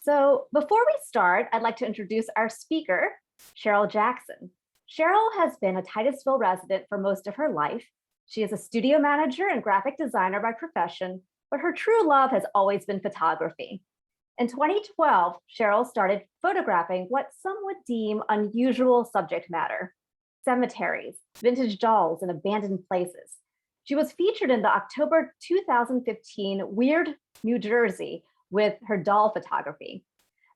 So before we start, I'd like to introduce our speaker, Cheryl Jackson. Cheryl has been a Titusville resident for most of her life. She is a studio manager and graphic designer by profession, but her true love has always been photography. In 2012, Cheryl started photographing what some would deem unusual subject matter: cemeteries, vintage dolls, and abandoned places. She was featured in the October 2015 Weird New Jersey with her doll photography.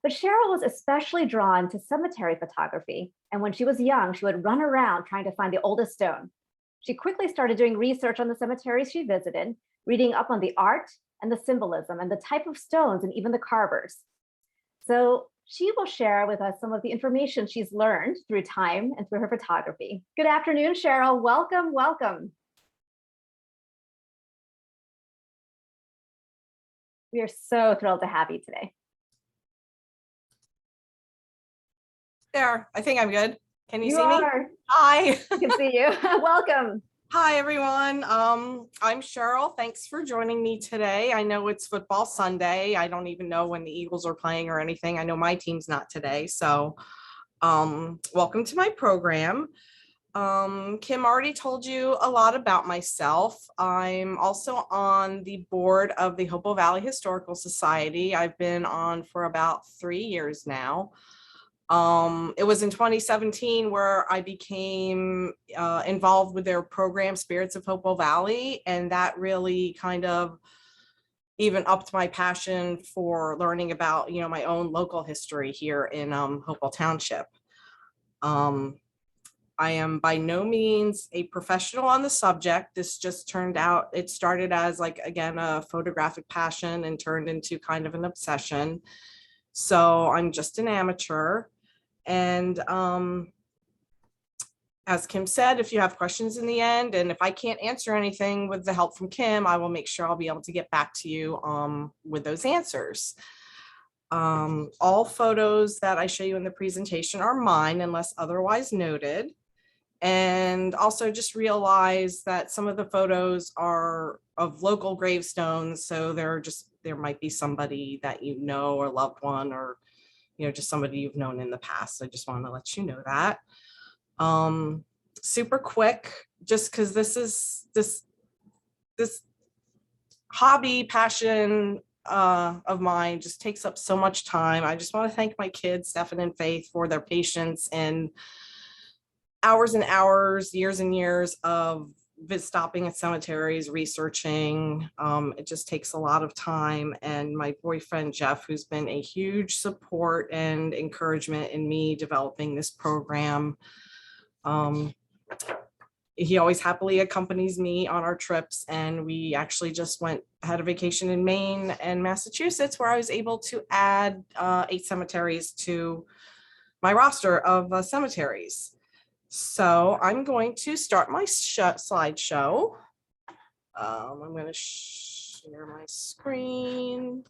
But Cheryl was especially drawn to cemetery photography, and when she was young, she would run around trying to find the oldest stone. She quickly started doing research on the cemeteries she visited, reading up on the art and the symbolism and the type of stones and even the carvers. So she will share with us some of the information she's learned through time and through her photography. Good afternoon, Cheryl. Welcome, welcome. We are so thrilled to have you today. There, I think I'm good. Can you see are. me? Hi. I can see you. Welcome. Hi, everyone. I'm Cheryl. Thanks for joining me today. I know it's football Sunday. I don't even know when the Eagles are playing or anything. I know my team's not today. So welcome to my program. Kim already told you a lot about myself. I'm also on the board of the Hopewell Valley Historical Society. I've been on for about 3 years now. It was in 2017 where I became involved with their program, Spirits of Hopewell Valley, and that really kind of even upped my passion for learning about, my own local history here in Hopewell Township. I am by no means a professional on the subject. This just turned out, it started as again, a photographic passion and turned into kind of an obsession. So I'm just an amateur. And as Kim said, if you have questions in the end, and if I can't answer anything with the help from Kim, I will make sure I'll be able to get back to you with those answers. All photos that I show you in the presentation are mine unless otherwise noted. And also just realize that some of the photos are of local gravestones. So there might be somebody that you know or loved one, or just somebody you've known in the past. So I just want to let you know that. Super quick, just because this hobby passion of mine just takes up so much time. I just want to thank my kids, Stefan and Faith, for their patience and hours and hours, years and years of stopping at cemeteries, researching. It just takes a lot of time. And my boyfriend, Jeff, who's been a huge support and encouragement in me developing this program. He always happily accompanies me on our trips. And we actually just had a vacation in Maine and Massachusetts, where I was able to add 8 cemeteries to my roster of cemeteries. So I'm going to start my slideshow. I'm going to share my screen.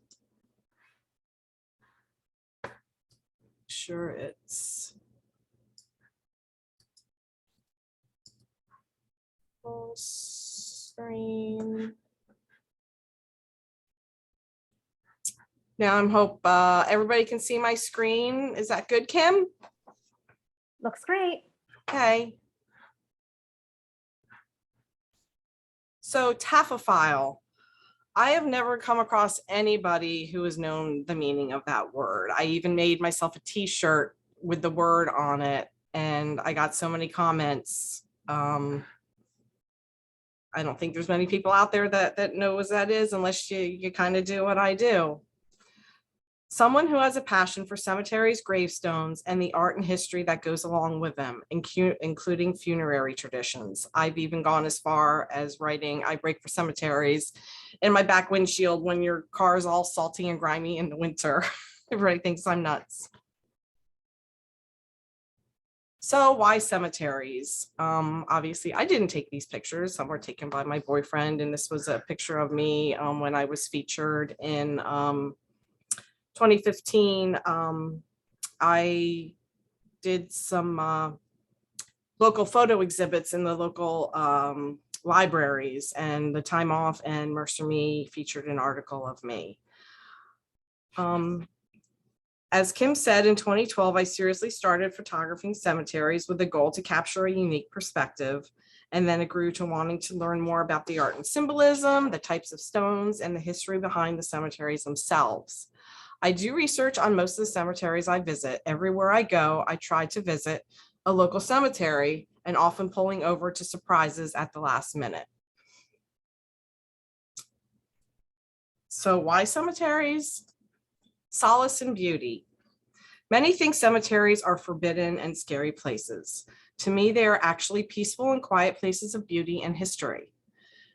Sure, it's full screen. Now I hope everybody can see my screen. Is that good, Kim? Looks great. Okay. So taphophile. I have never come across anybody who has known the meaning of that word. I even made myself a t-shirt with the word on it, and I got so many comments. I don't think there's many people out there that know what that is, unless you kind of do what I do. Someone who has a passion for cemeteries, gravestones, and the art and history that goes along with them, including funerary traditions. I've even gone as far as writing "I break for cemeteries" in my back windshield when your car is all salty and grimy in the winter. Everybody thinks I'm nuts. So why cemeteries? Obviously, I didn't take these pictures. Some were taken by my boyfriend, and this was a picture of me when I was featured in 2015. I did some local photo exhibits in the local libraries, and the Time Off and Mercer Me featured an article of me. As Kim said, in 2012, I seriously started photographing cemeteries with the goal to capture a unique perspective. And then it grew to wanting to learn more about the art and symbolism, the types of stones, and the history behind the cemeteries themselves. I do research on most of the cemeteries I visit. Everywhere I go, I try to visit a local cemetery, and often pulling over to surprises at the last minute. So why cemeteries? Solace and beauty. Many think cemeteries are forbidden and scary places. To me, they are actually peaceful and quiet places of beauty and history.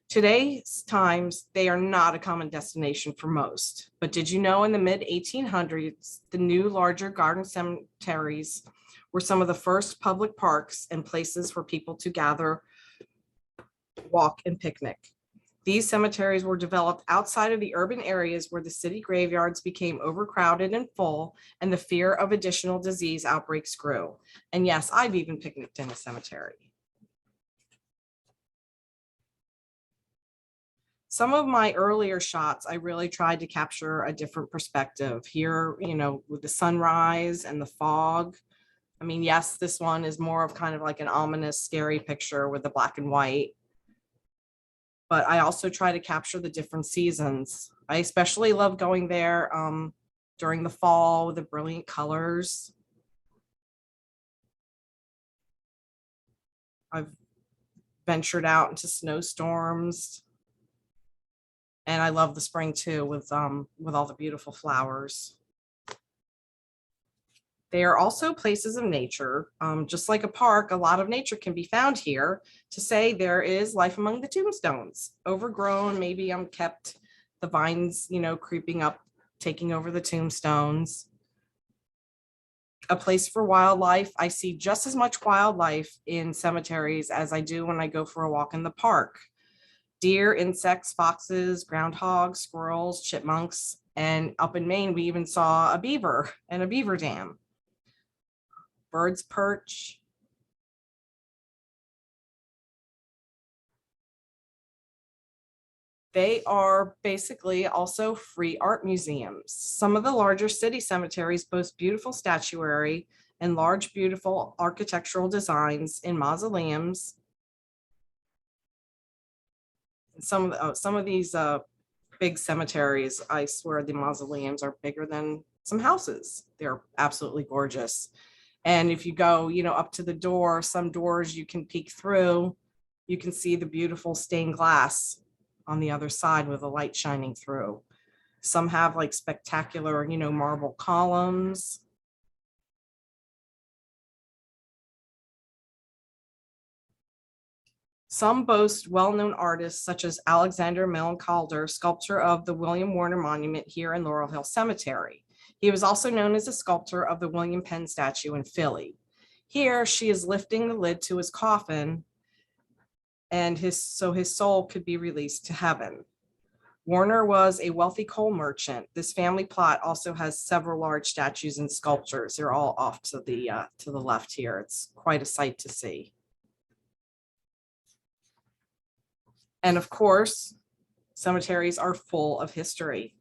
Today's times, they are not a common destination for most. But did you know in the mid-1800s, the new larger garden cemeteries were some of the first public parks and places for people to gather, walk, and picnic. These cemeteries were developed outside of the urban areas where the city graveyards became overcrowded and full, and the fear of additional disease outbreaks grew. And yes, I've even picnicked in a cemetery. Some of my earlier shots, I really tried to capture a different perspective. Here, you know, with the sunrise and the fog. I mean, yes, this one is more of kind of like an ominous, scary picture with the black and white. But I also try to capture the different seasons. I especially love going there during the fall with the brilliant colors. I've ventured out into snowstorms. And I love the spring too, with all the beautiful flowers. They are also places of nature. Just like a park, a lot of nature can be found here. To say there is life among the tombstones. Overgrown, maybe kept, the vines, you know, creeping up, taking over the tombstones. A place for wildlife. I see just as much wildlife in cemeteries as I do when I go for a walk in the park. Deer, insects, foxes, groundhogs, squirrels, chipmunks, and up in Maine, we even saw a beaver and a beaver dam. Birds perch. They are basically also free art museums. Some of the larger city cemeteries boast beautiful statuary and large, beautiful architectural designs in mausoleums. Some of these big cemeteries, I swear the mausoleums are bigger than some houses. They're absolutely gorgeous. And if you go, you know, up to the door, some doors you can peek through, you can see the beautiful stained glass on the other side with the light shining through. Some have like spectacular, you know, marble columns. Some boast well-known artists such as Alexander Milne Calder, sculptor of the William Warner Monument here in Laurel Hill Cemetery. He was also known as a sculptor of the William Penn statue in Philly. Here, she is lifting the lid to his coffin, and so his soul could be released to heaven. Warner was a wealthy coal merchant. This family plot also has several large statues and sculptures. They're all off to the left here. It's quite a sight to see. And of course, cemeteries are full of history.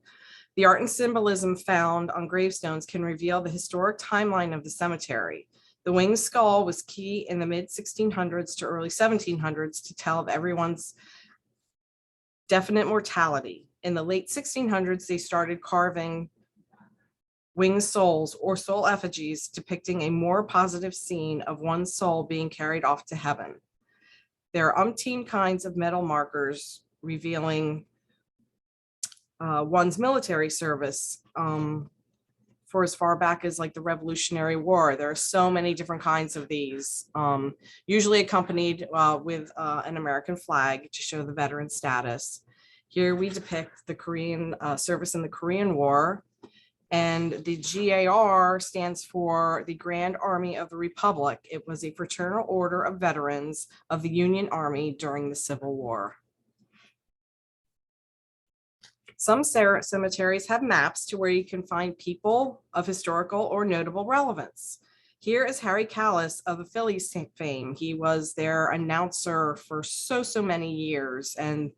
The art and symbolism found on gravestones can reveal the historic timeline of the cemetery. The winged skull was key in the mid-1600s to early 1700s to tell of everyone's definite mortality. In the late 1600s, they started carving winged souls or soul effigies depicting a more positive scene of one's soul being carried off to heaven. There are umpteen kinds of metal markers revealing one's military service for as far back as like the Revolutionary War. There are so many different kinds of these, usually accompanied with an American flag to show the veteran status. Here we depict the Korean service in the Korean War, and the GAR stands for the Grand Army of the Republic. It was a fraternal order of veterans of the Union Army during the Civil War. Some cemeteries have maps to where you can find people of historical or notable relevance. Here is Harry Kallus of the Phillies fame. He was their announcer for so many years, and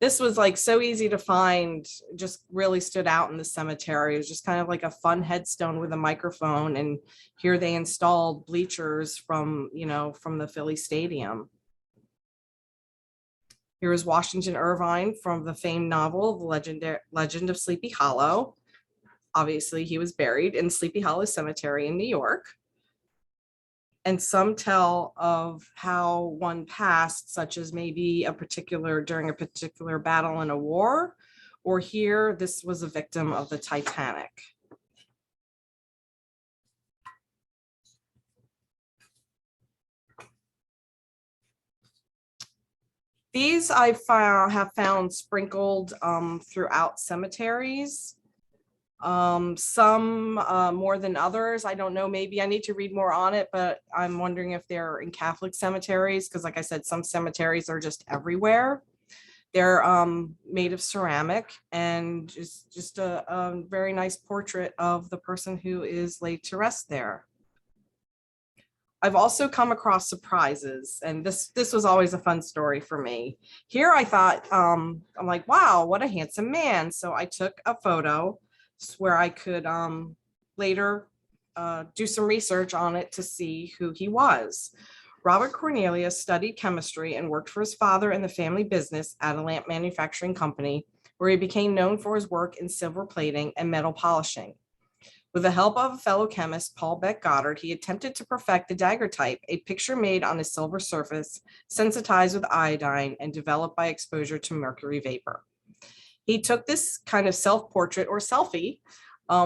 this was like so easy to find, just really stood out in the cemetery. It was just kind of like a fun headstone with a microphone. And here they installed bleachers from, from the Philly Stadium. Here is Washington Irving from the famed novel, The Legend of Sleepy Hollow. Obviously, he was buried in Sleepy Hollow Cemetery in New York. And some tell of how one passed, such as maybe during a particular battle in a war, or here, this was a victim of the Titanic. These I have found sprinkled throughout cemeteries. Some more than others. I don't know, maybe I need to read more on it, but I'm wondering if they're in Catholic cemeteries, because like I said, some cemeteries are just everywhere. They're made of ceramic, and just a very nice portrait of the person who is laid to rest there. I've also come across surprises, and this was always a fun story for me. Here I thought, I'm like, wow, what a handsome man. So I took a photo where I could later do some research on it to see who he was. Robert Cornelius studied chemistry and worked for his father in the family business at a lamp manufacturing company, where he became known for his work in silver plating and metal polishing. With the help of a fellow chemist, Paul Beck Goddard, he attempted to perfect the daguerreotype, a picture made on a silver surface, sensitized with iodine and developed by exposure to mercury vapor. He took this kind of self-portrait or selfie,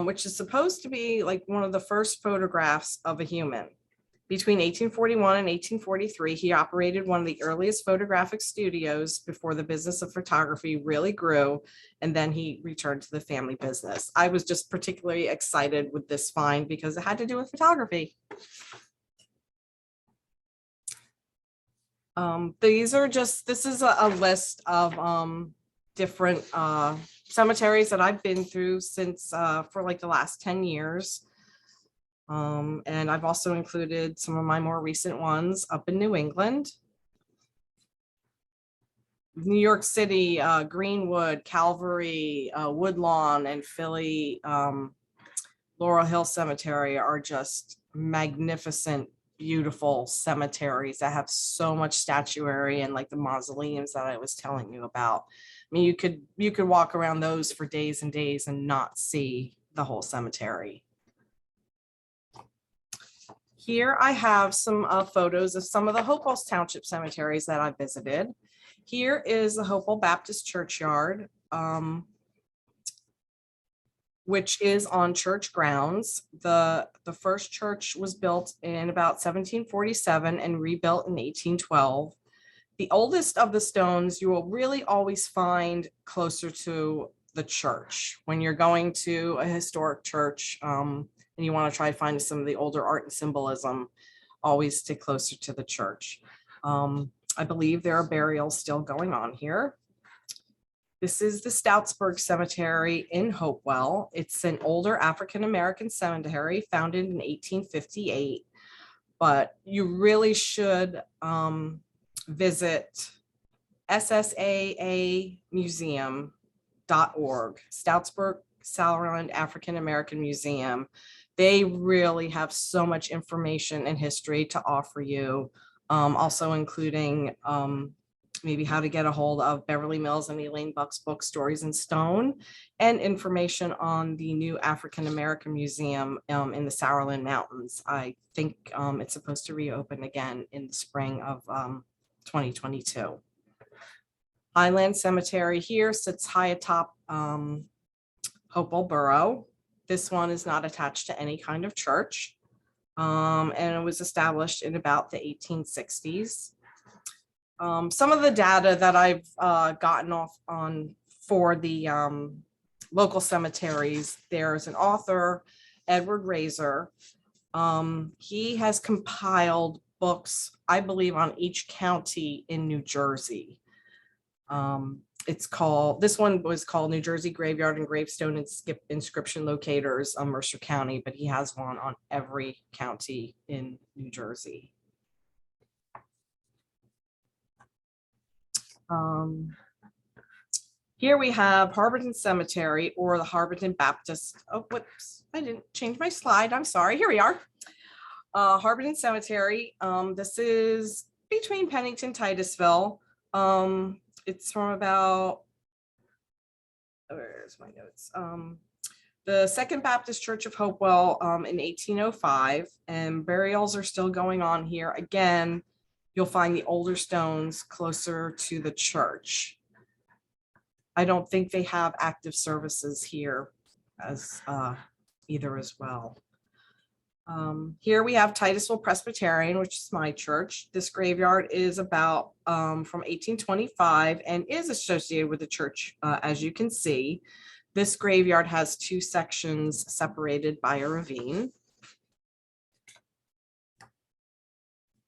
which is supposed to be like one of the first photographs of a human. Between 1841 and 1843, he operated one of the earliest photographic studios before the business of photography really grew, and then he returned to the family business. I was just particularly excited with this find because it had to do with photography. This is a list of different cemeteries that I've been through since for like the last 10 years. And I've also included some of my more recent ones up in New England. New York City, Greenwood, Calvary, Woodlawn, and Philly, Laurel Hill Cemetery are just magnificent, beautiful cemeteries that have so much statuary and like the mausoleums that I was telling you about. I mean, you could walk around those for days and days and not see the whole cemetery. Here I have some photos of some of the Hopewell Township cemeteries that I visited. Here is the Hopewell Baptist Churchyard, which is on church grounds. The first church was built in about 1747 and rebuilt in 1812. The oldest of the stones you will really always find closer to the church. When you're going to a historic church, and you want to try to find some of the older art and symbolism, always stick closer to the church. I believe there are burials still going on here. This is the Stoutsburg Cemetery in Hopewell. It's an older African-American cemetery founded in 1858, but you really should visit ssaamuseum.org, Stoutsburg Sauerland African American Museum. They really have so much information and history to offer you, also including maybe how to get a hold of Beverly Mills and Elaine Buck's book, Stories in Stone, and information on the new African American Museum in the Sauerland Mountains. I think it's supposed to reopen again in the spring of 2022. Highland Cemetery here sits high atop Hopewell Borough. This one is not attached to any kind of church, and it was established in about the 1860s. Some of the data that I've gotten off on for the local cemeteries, there's an author, Edward Razor. He has compiled books, I believe, on each county in New Jersey. This one was called New Jersey Graveyard and Gravestone and Inscription Locators on Mercer County, but he has one on every county in New Jersey. Here we have Harbin Cemetery, or the Harbin Baptist. Oh, whoops, I didn't change my slide. I'm sorry. Here we are. Harbin Cemetery. This is between Pennington, Titusville. It's from about, where's my notes? The Second Baptist Church of Hopewell in 1805, and burials are still going on here. Again, you'll find the older stones closer to the church. I don't think they have active services here as either as well. Here we have Titusville Presbyterian, which is my church. This graveyard is about from 1825 and is associated with the church, as you can see. This graveyard has two sections separated by a ravine.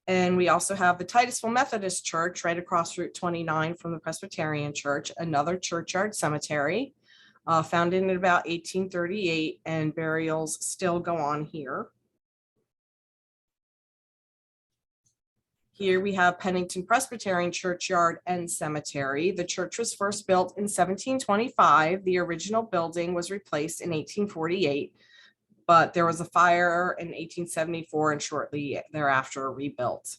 And we also have the Titusville Methodist Church right across Route 29 from the Presbyterian Church, another churchyard cemetery, founded in about 1838, and burials still go on here. Here we have Pennington Presbyterian Churchyard and Cemetery. The church was first built in 1725. The original building was replaced in 1848, but there was a fire in 1874 and shortly thereafter rebuilt.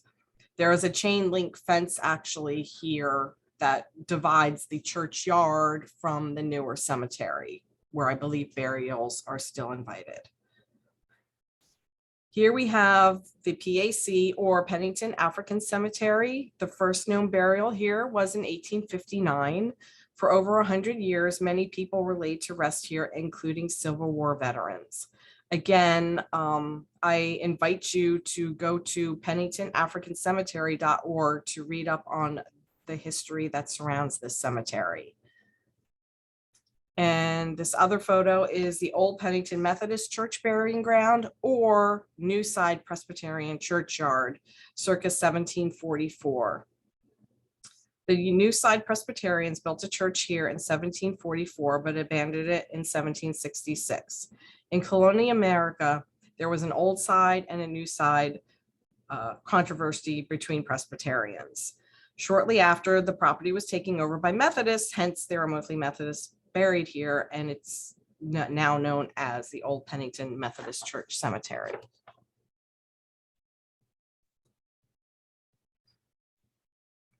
There is a chain link fence actually here that divides the churchyard from the newer cemetery, where I believe burials are still invited. Here we have the PAC, or Pennington African Cemetery. The first known burial here was in 1859. For over 100 years, many people were laid to rest here, including Civil War veterans. Again, I invite you to go to penningtonafricancemetery.org to read up on the history that surrounds this cemetery. And this other photo is the old Pennington Methodist Church burying ground, or New Side Presbyterian Churchyard, circa 1744. The New Side Presbyterians built a church here in 1744, but abandoned it in 1766. In colonial America, there was an old side and a new side controversy between Presbyterians. Shortly after, the property was taken over by Methodists, hence there are mostly Methodists buried here, and it's now known as the Old Pennington Methodist Church Cemetery.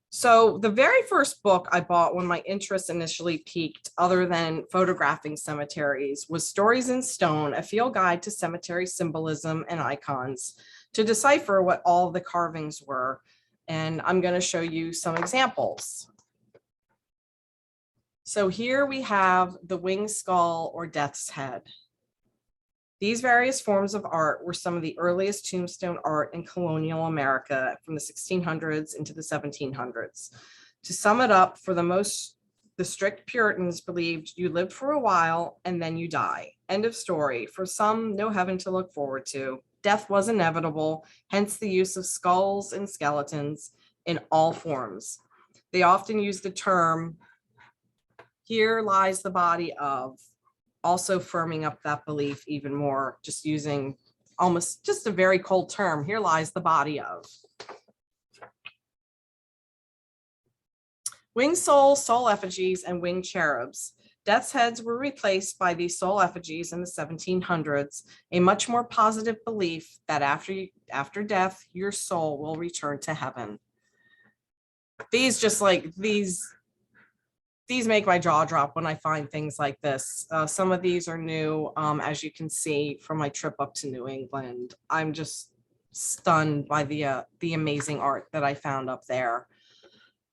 So the very first book I bought when my interest initially peaked, other than photographing cemeteries, was Stories in Stone, a field guide to cemetery symbolism and icons, to decipher what all the carvings were. And I'm going to show you some examples. So here we have the winged skull, or death's head. These various forms of art were some of the earliest tombstone art in colonial America from the 1600s into the 1700s. To sum it up, for the strict Puritans believed you lived for a while and then you die. End of story. For some, no heaven to look forward to. Death was inevitable, hence the use of skulls and skeletons in all forms. They often use the term, "Here lies the body of," also firming up that belief even more, just using almost just a very cold term, "Here lies the body of." Winged souls, soul effigies, and winged cherubs. Death's heads were replaced by these soul effigies in the 1700s, a much more positive belief that after death, your soul will return to heaven. These make my jaw drop when I find things like this. Some of these are new, as you can see from my trip up to New England. I'm just stunned by the amazing art that I found up there.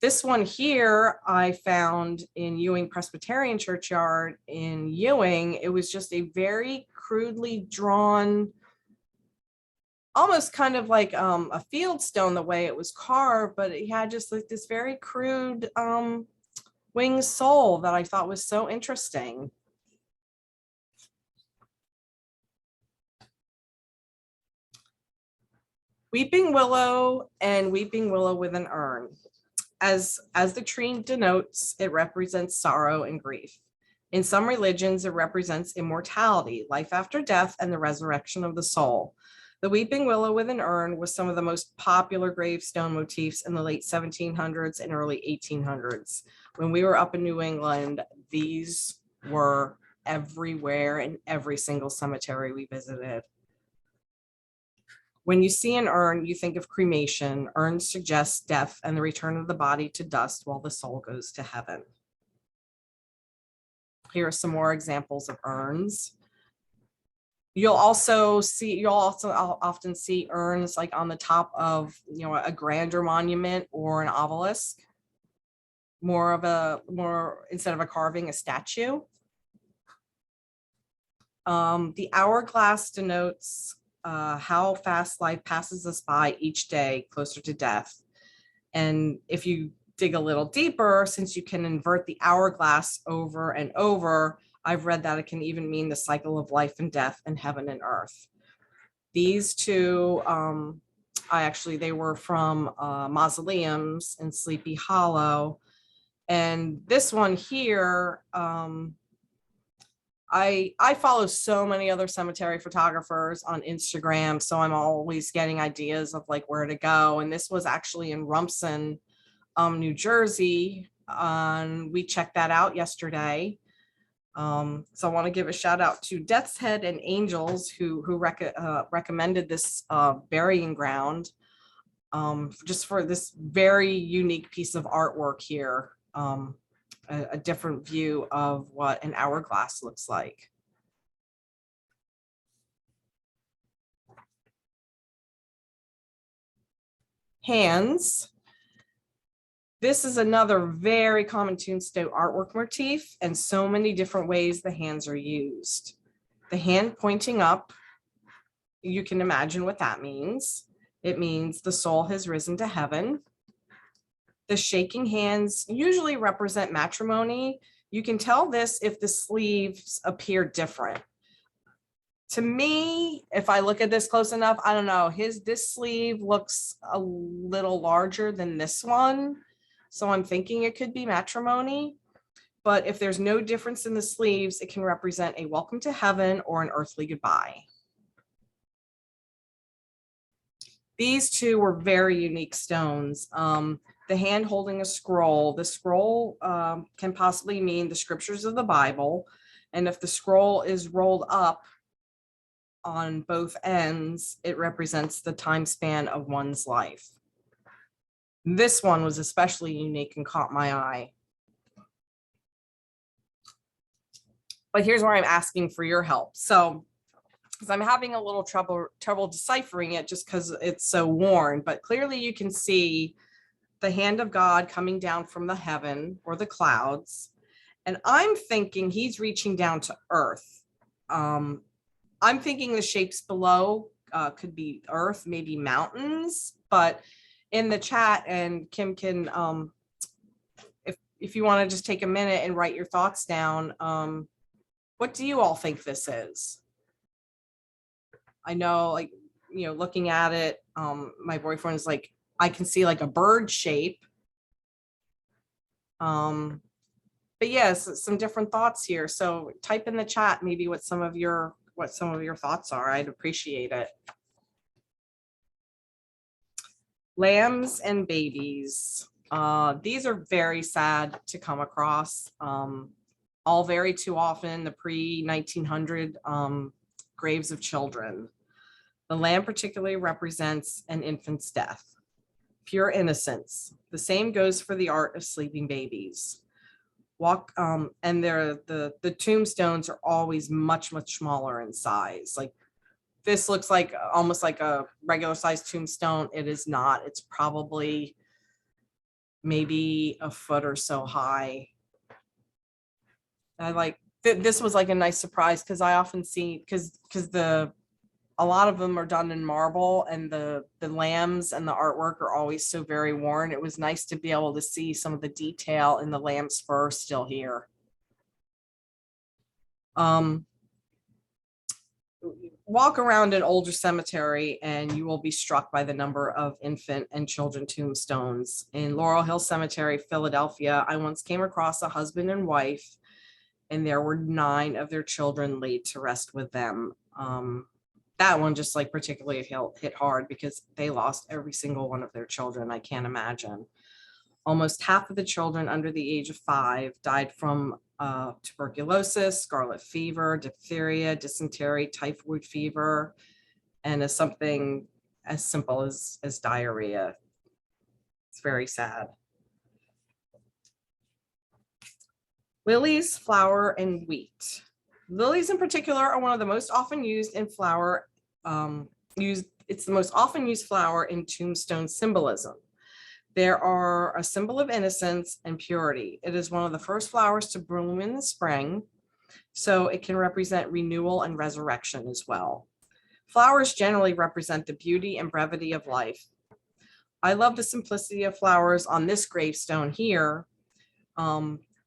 This one here I found in Ewing Presbyterian Churchyard in Ewing. It was just a very crudely drawn, almost kind of like a fieldstone the way it was carved, but it had just like this very crude winged soul that I thought was so interesting. Weeping willow and weeping willow with an urn. As the tree denotes, it represents sorrow and grief. In some religions, it represents immortality, life after death, and the resurrection of the soul. The weeping willow with an urn was some of the most popular gravestone motifs in the late 1700s and early 1800s. When we were up in New England, these were everywhere in every single cemetery we visited. When you see an urn, you think of cremation. Urns suggest death and the return of the body to dust while the soul goes to heaven. Here are some more examples of urns. You'll also often see urns like on the top of, a grander monument or an obelisk. Instead of a carving, a statue. The hourglass denotes how fast life passes us by each day closer to death. And if you dig a little deeper, since you can invert the hourglass over and over, I've read that it can even mean the cycle of life and death and heaven and earth. These two, they were from Mausoleums in Sleepy Hollow. And this one here, I follow so many other cemetery photographers on Instagram, so I'm always getting ideas of like where to go. And this was actually in Rumson, New Jersey. We checked that out yesterday. So I want to give a shout out to Death's Head and Angels who recommended this burying ground just for this very unique piece of artwork here. A different view of what an hourglass looks like. Hands. This is another very common tombstone artwork motif, and so many different ways the hands are used. The hand pointing up, you can imagine what that means. It means the soul has risen to heaven. The shaking hands usually represent matrimony. You can tell this if the sleeves appear different. To me, if I look at this close enough, I don't know, this sleeve looks a little larger than this one. So I'm thinking it could be matrimony. But if there's no difference in the sleeves, it can represent a welcome to heaven or an earthly goodbye. These two were very unique stones. The hand holding a scroll. The scroll can possibly mean the scriptures of the Bible. And if the scroll is rolled up on both ends, it represents the time span of one's life. This one was especially unique and caught my eye. But here's where I'm asking for your help. So, because I'm having a little trouble deciphering it just because it's so worn, but clearly you can see the hand of God coming down from the heaven or the clouds. And I'm thinking he's reaching down to earth. I'm thinking the shapes below could be earth, maybe mountains, but in the chat, and Kim can, if you want to just take a minute and write your thoughts down, what do you all think this is? I know, looking at it, my boyfriend's like, I can see like a bird shape. But yes, some different thoughts here. So type in the chat maybe what some of your thoughts are. I'd appreciate it. Lambs and babies. These are very sad to come across. All very too often the pre-1900 graves of children. The lamb particularly represents an infant's death. Pure innocence. The same goes for the art of sleeping babies. And the tombstones are always much, much smaller in size. Like this looks like almost like a regular sized tombstone. It is not. It's probably maybe a foot or so high. I like this was like a nice surprise because I often see because a lot of them are done in marble, and the lambs and the artwork are always so very worn. It was nice to be able to see some of the detail in the lamb's fur still here. Walk around an older cemetery and you will be struck by the number of infant and children tombstones. In Laurel Hill Cemetery, Philadelphia, I once came across a husband and wife, and there were 9 of their children laid to rest with them. that one just like particularly hit hard because they lost every single one of their children. I can't imagine. Almost half of the children under the age of 5 died from tuberculosis, scarlet fever, diphtheria, dysentery, typhoid fever, and as something as simple as diarrhea. It's very sad. Lilies, flower, and wheat. Lilies in particular are one of the most often used in flower. It's the most often used flower in tombstone symbolism. There are a symbol of innocence and purity. It is one of the first flowers to bloom in the spring, so it can represent renewal and resurrection as well. Flowers generally represent the beauty and brevity of life. I love the simplicity of flowers on this gravestone here.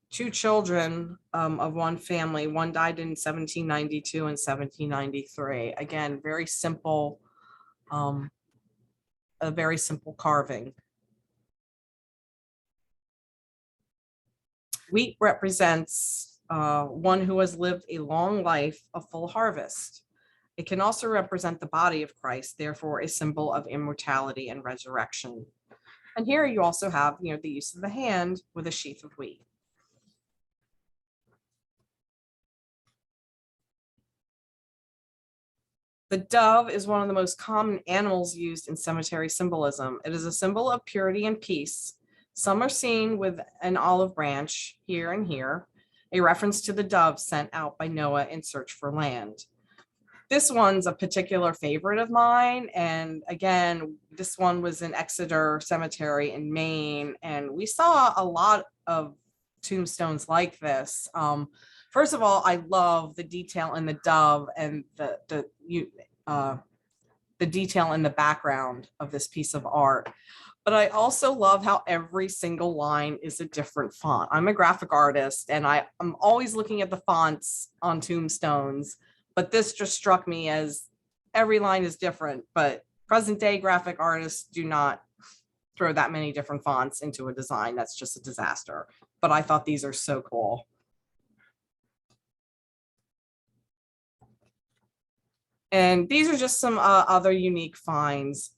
2 children of one family, one died in 1792 and 1793. Again, very simple, a very simple carving. Wheat represents one who has lived a long life, a full harvest. It can also represent the body of Christ, therefore a symbol of immortality and resurrection. And here you also have, the use of the hand with a sheath of wheat. The dove is one of the most common animals used in cemetery symbolism. It is a symbol of purity and peace. Some are seen with an olive branch here and here, a reference to the dove sent out by Noah in search for land. This one's a particular favorite of mine. And again, this one was in Exeter Cemetery in Maine. And we saw a lot of tombstones like this. First of all, I love the detail in the dove and the detail in the background of this piece of art. But I also love how every single line is a different font. I'm a graphic artist and I'm always looking at the fonts on tombstones, but this just struck me as every line is different, but present day graphic artists do not throw that many different fonts into a design. That's just a disaster. But I thought these are so cool. And these are just some other unique finds.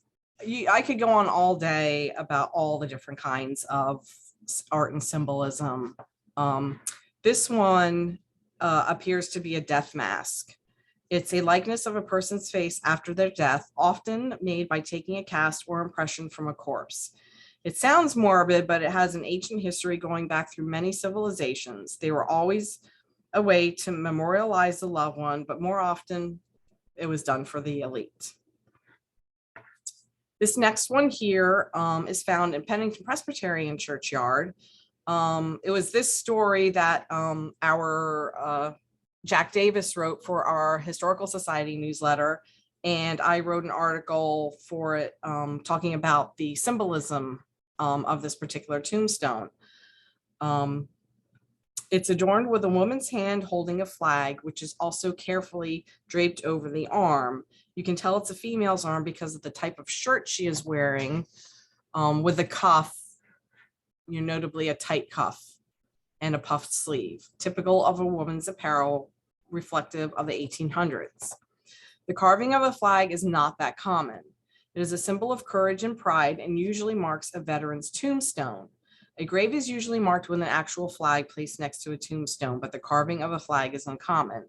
I could go on all day about all the different kinds of art and symbolism. This one appears to be a death mask. It's a likeness of a person's face after their death, often made by taking a cast or impression from a corpse. It sounds morbid, but it has an ancient history going back through many civilizations. They were always a way to memorialize the loved one, but more often it was done for the elite. This next one here is found in Pennington Presbyterian Churchyard. It was this story that our Jack Davis wrote for our Historical Society newsletter, and I wrote an article for it talking about the symbolism of this particular tombstone. It's adorned with a woman's hand holding a flag, which is also carefully draped over the arm. You can tell it's a female's arm because of the type of shirt she is wearing, with a cuff, notably a tight cuff and a puffed sleeve, typical of a woman's apparel, reflective of the 1800s. The carving of a flag is not that common. It is a symbol of courage and pride and usually marks a veteran's tombstone. A grave is usually marked with an actual flag placed next to a tombstone, but the carving of a flag is uncommon.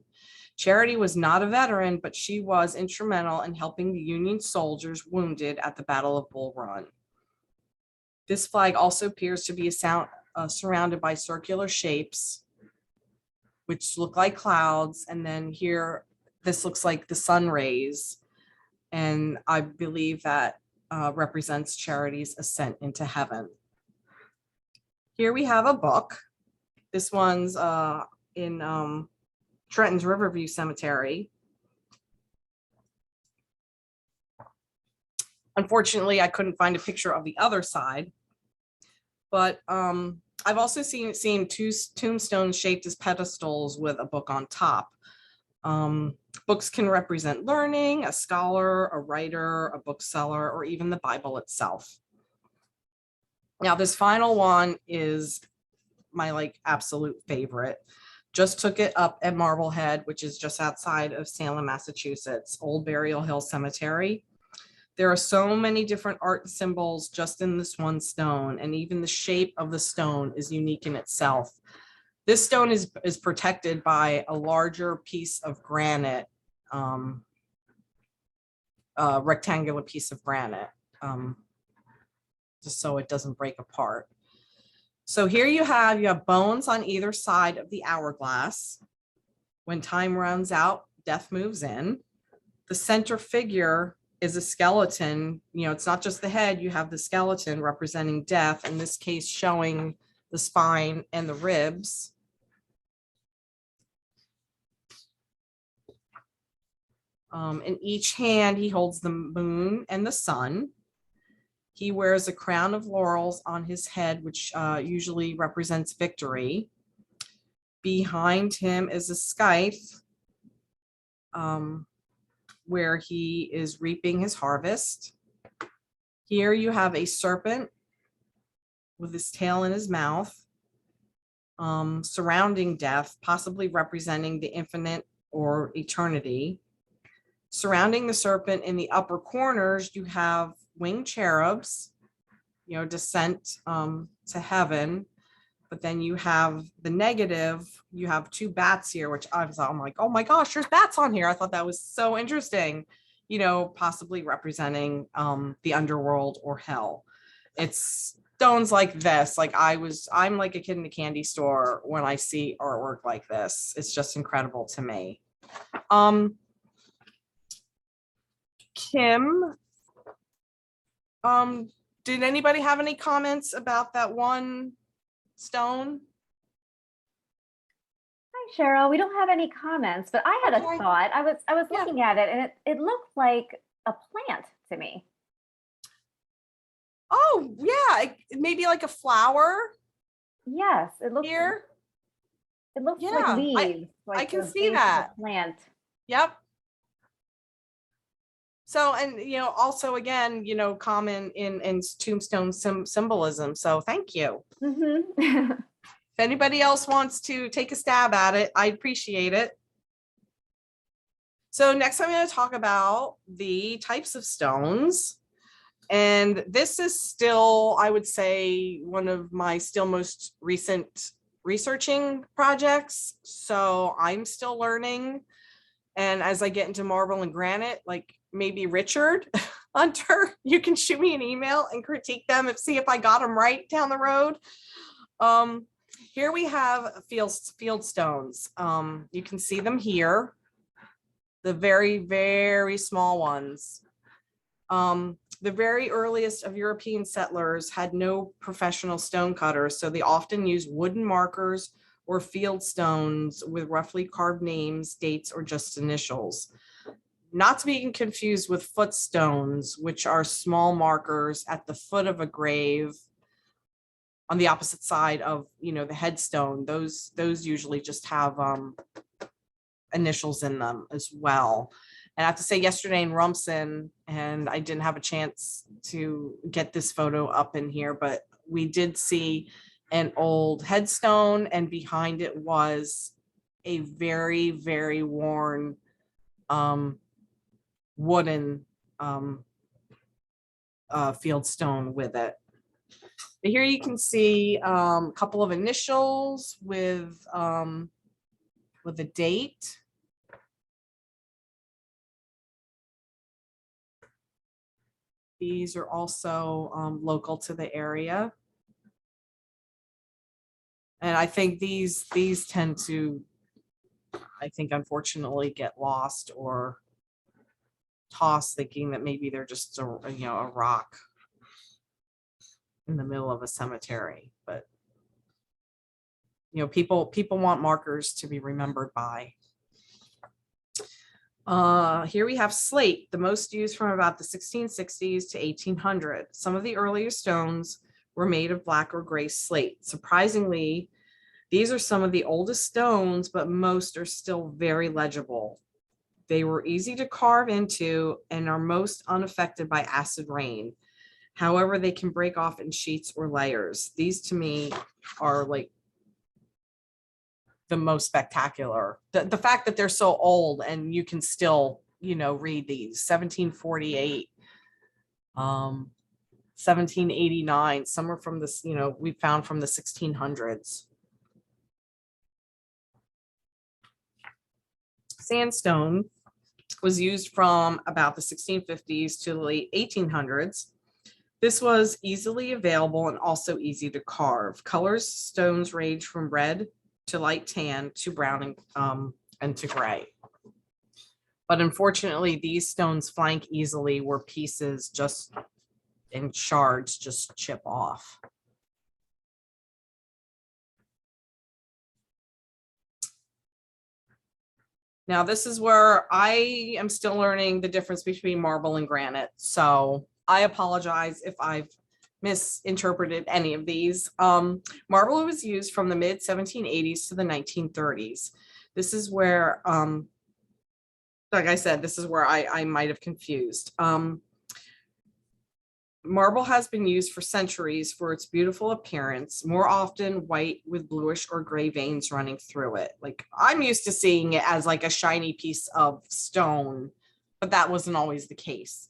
Charity was not a veteran, but she was instrumental in helping the Union soldiers wounded at the Battle of Bull Run. This flag also appears to be surrounded by circular shapes, which look like clouds. And then here, this looks like the sun rays. And I believe that represents Charity's ascent into heaven. Here we have a book. This one's in Trenton's Riverview Cemetery. Unfortunately, I couldn't find a picture of the other side, but I've also seen two tombstones shaped as pedestals with a book on top. Books can represent learning, a scholar, a writer, a bookseller, or even the Bible itself. Now, this final one is my absolute favorite. Just took it up at Marblehead, which is just outside of Salem, Massachusetts, Old Burial Hill Cemetery. There are so many different art symbols just in this one stone, and even the shape of the stone is unique in itself. This stone is protected by a larger piece of granite, rectangular piece of granite, just so it doesn't break apart. So here you have bones on either side of the hourglass. When time runs out, death moves in. The center figure is a skeleton. You know, it's not just the head, you have the skeleton representing death, in this case showing the spine and the ribs. In each hand, he holds the moon and the sun. He wears a crown of laurels on his head, which usually represents victory. Behind him is a scythe, where he is reaping his harvest. Here you have a serpent with his tail in his mouth, surrounding death, possibly representing the infinite or eternity. Surrounding the serpent in the upper corners, you have winged cherubs, you know, descent to heaven. But then you have the negative, you have two bats here, which I'm like, oh my gosh, there's bats on here. I thought that was so interesting, you know, possibly representing the underworld or hell. It's stones like this. Like I'm like a kid in a candy store when I see artwork like this. It's just incredible to me. Kim, did anybody have any comments about that one stone? Hi, Cheryl. We don't have any comments, but I had a thought. I was looking at it, and it looked like a plant to me. Oh, yeah, maybe like a flower. Yes, it looks here. It looks like leaves. I can see that. Plant. Yep. So, and, you know, also again, you know, common in tombstone symbolism. So thank you. Mm-hmm. If anybody else wants to take a stab at it, I appreciate it. So next I'm going to talk about the types of stones. And this is still, I would say, one of my still most recent researching projects. So I'm still learning. And as I get into marble and granite, like maybe Richard Hunter, you can shoot me an email and critique them and see if I got them right down the road. Here we have fieldstones. You can see them here, the very, very small ones. The very earliest of European settlers had no professional stone cutters, so they often used wooden markers or fieldstones with roughly carved names, dates, or just initials. Not to be confused with footstones, which are small markers at the foot of a grave on the opposite side of, you know, the headstone. Those usually just have initials in them as well. And I have to say, yesterday in Rumson, and I didn't have a chance to get this photo up in here, but we did see an old headstone, and behind it was a very, very worn wooden fieldstone with it. But here you can see a couple of initials with a date. These are also local to the area. And I think these tend to, I think, unfortunately get lost or tossed, thinking that maybe they're just a rock in the middle of a cemetery. But you know, people want markers to be remembered by. Here we have slate, the most used from about the 1660s to 1800. Some of the earlier stones were made of black or gray slate. Surprisingly, these are some of the oldest stones, but most are still very legible. They were easy to carve into and are most unaffected by acid rain. However, they can break off in sheets or layers. These to me are like the most spectacular. The fact that they're so old and you can still, read these 1748, 1789, some are from this, we found from the 1600s. Sandstone was used from about the 1650s to the late 1800s. This was easily available and also easy to carve. Colors, stones range from red to light tan to brown and to gray. But unfortunately, these stones flank easily where pieces just in shards just chip off. Now, this is where I am still learning the difference between marble and granite. So I apologize if I've misinterpreted any of these. Marble was used from the mid 1780s to the 1930s. This is where, like I said, this is where I might have confused. Marble has been used for centuries for its beautiful appearance, more often white with bluish or gray veins running through it. Like, I'm used to seeing it as like a shiny piece of stone, but that wasn't always the case.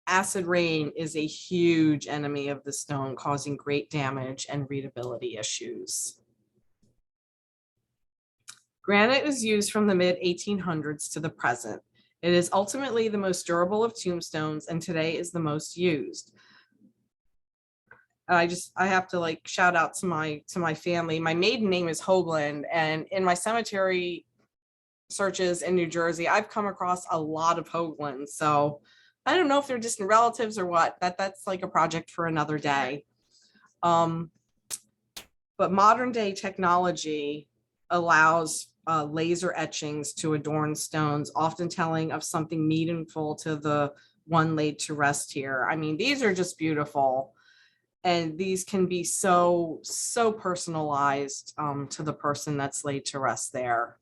Acid rain is a huge enemy of the stone, causing great damage and readability issues. Granite was used from the mid 1800s to the present. It is ultimately the most durable of tombstones and today is the most used. I have to like shout out to my family. My maiden name is Hoagland, and in my cemetery searches in New Jersey, I've come across a lot of Hoaglands. So I don't know if they're distant relatives or what. That's like a project for another day. But modern day technology allows laser etchings to adorn stones, often telling of something meaningful to the one laid to rest here. I mean, these are just beautiful. And these can be so personalized to the person that's laid to rest there.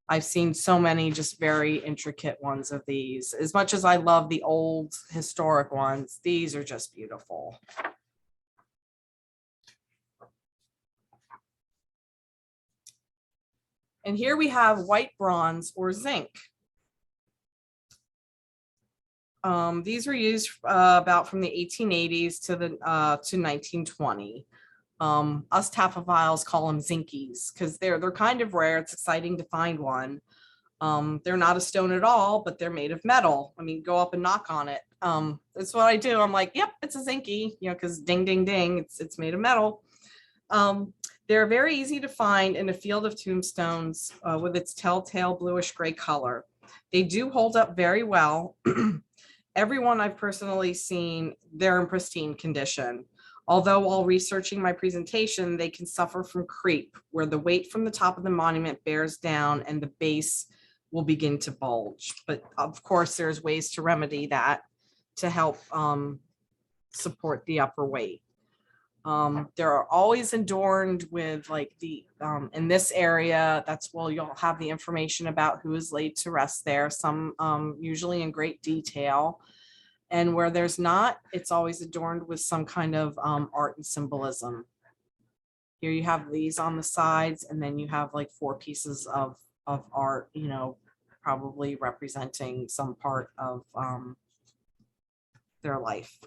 I've seen so many just very intricate ones of these. As much as I love the old historic ones, these are just beautiful. And here we have white bronze or zinc. These were used about from the 1880s to 1920. Us taphophiles call them zinkies because they're kind of rare. It's exciting to find one. They're not a stone at all, but they're made of metal. I mean, go up and knock on it. That's what I do. I'm like, yep, it's a zinky, because ding, ding, ding, it's made of metal. They're very easy to find in a field of tombstones with its telltale bluish gray color. They do hold up very well. Everyone I've personally seen, they're in pristine condition. Although while researching my presentation, they can suffer from creep, where the weight from the top of the monument bears down and the base will begin to bulge. But of course, there's ways to remedy that to help support the upper weight. They're always adorned with like in this area, that's where you'll have the information about who is laid to rest there, some usually in great detail. And where there's not, it's always adorned with some kind of art and symbolism. Here you have these on the sides, and then you have like 4 pieces of art, probably representing some part of their life.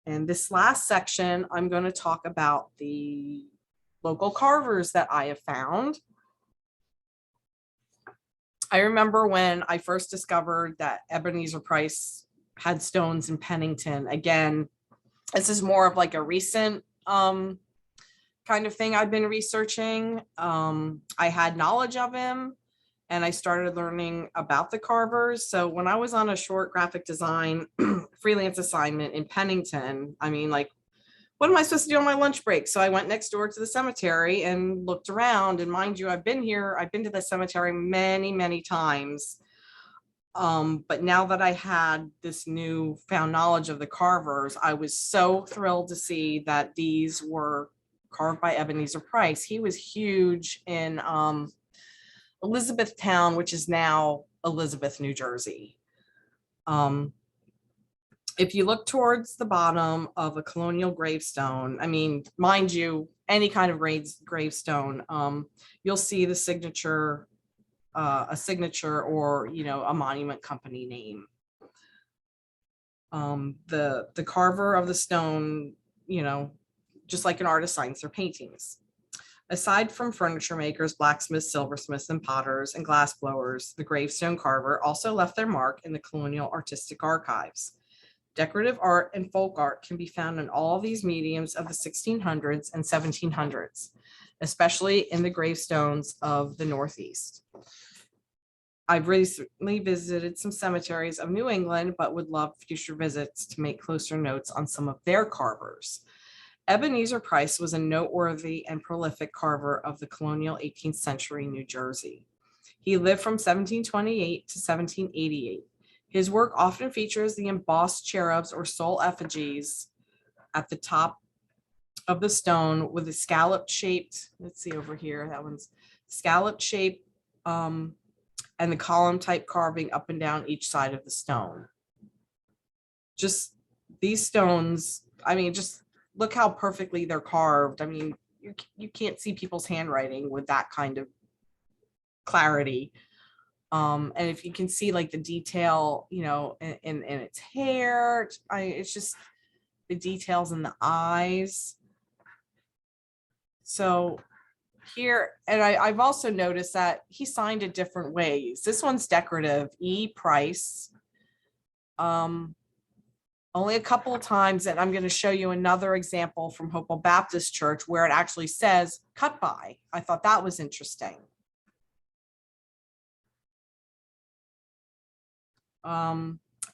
And this last section, I'm going to talk about the local carvers that I have found. I remember when I first discovered that Ebenezer Price had stones in Pennington. Again, this is more of like a recent kind of thing I've been researching. I had knowledge of him and I started learning about the carvers. So when I was on a short graphic design freelance assignment in Pennington, I mean, like, what am I supposed to do on my lunch break? So I went next door to the cemetery and looked around. And mind you, I've been to the cemetery many, many times. But now that I had this new found knowledge of the carvers, I was so thrilled to see that these were carved by Ebenezer Price. He was huge in Elizabethtown, which is now Elizabeth, New Jersey. if you look towards the bottom of a colonial gravestone, I mean, mind you, any kind of gravestone, you'll see the signature, a signature or, you know, a monument company name. The carver of the stone, you know, just like an artist signs their paintings. Aside from furniture makers, blacksmiths, silversmiths, and potters and glass blowers, the gravestone carver also left their mark in the colonial artistic archives. Decorative art and folk art can be found in all these mediums of the 1600s and 1700s, especially in the gravestones of the Northeast. I've recently visited some cemeteries of New England, but would love future visits to make closer notes on some of their carvers. Ebenezer Price was a noteworthy and prolific carver of the colonial 18th century New Jersey. He lived from 1728 to 1788. His work often features the embossed cherubs or soul effigies at the top of the stone with a scallop shaped, let's see over here, that one's scallop shaped, and the column type carving up and down each side of the stone. Just these stones, I mean, just look how perfectly they're carved. I mean, you can't see people's handwriting with that kind of clarity. And if you can see like the detail, you know, in its hair, it's just the details in the eyes. So here, and I've also noticed that he signed it different ways. This one's decorative, E. Price. Only a couple of times, and I'm going to show you another example from Hopewell Baptist Church where it actually says cut by. I thought that was interesting.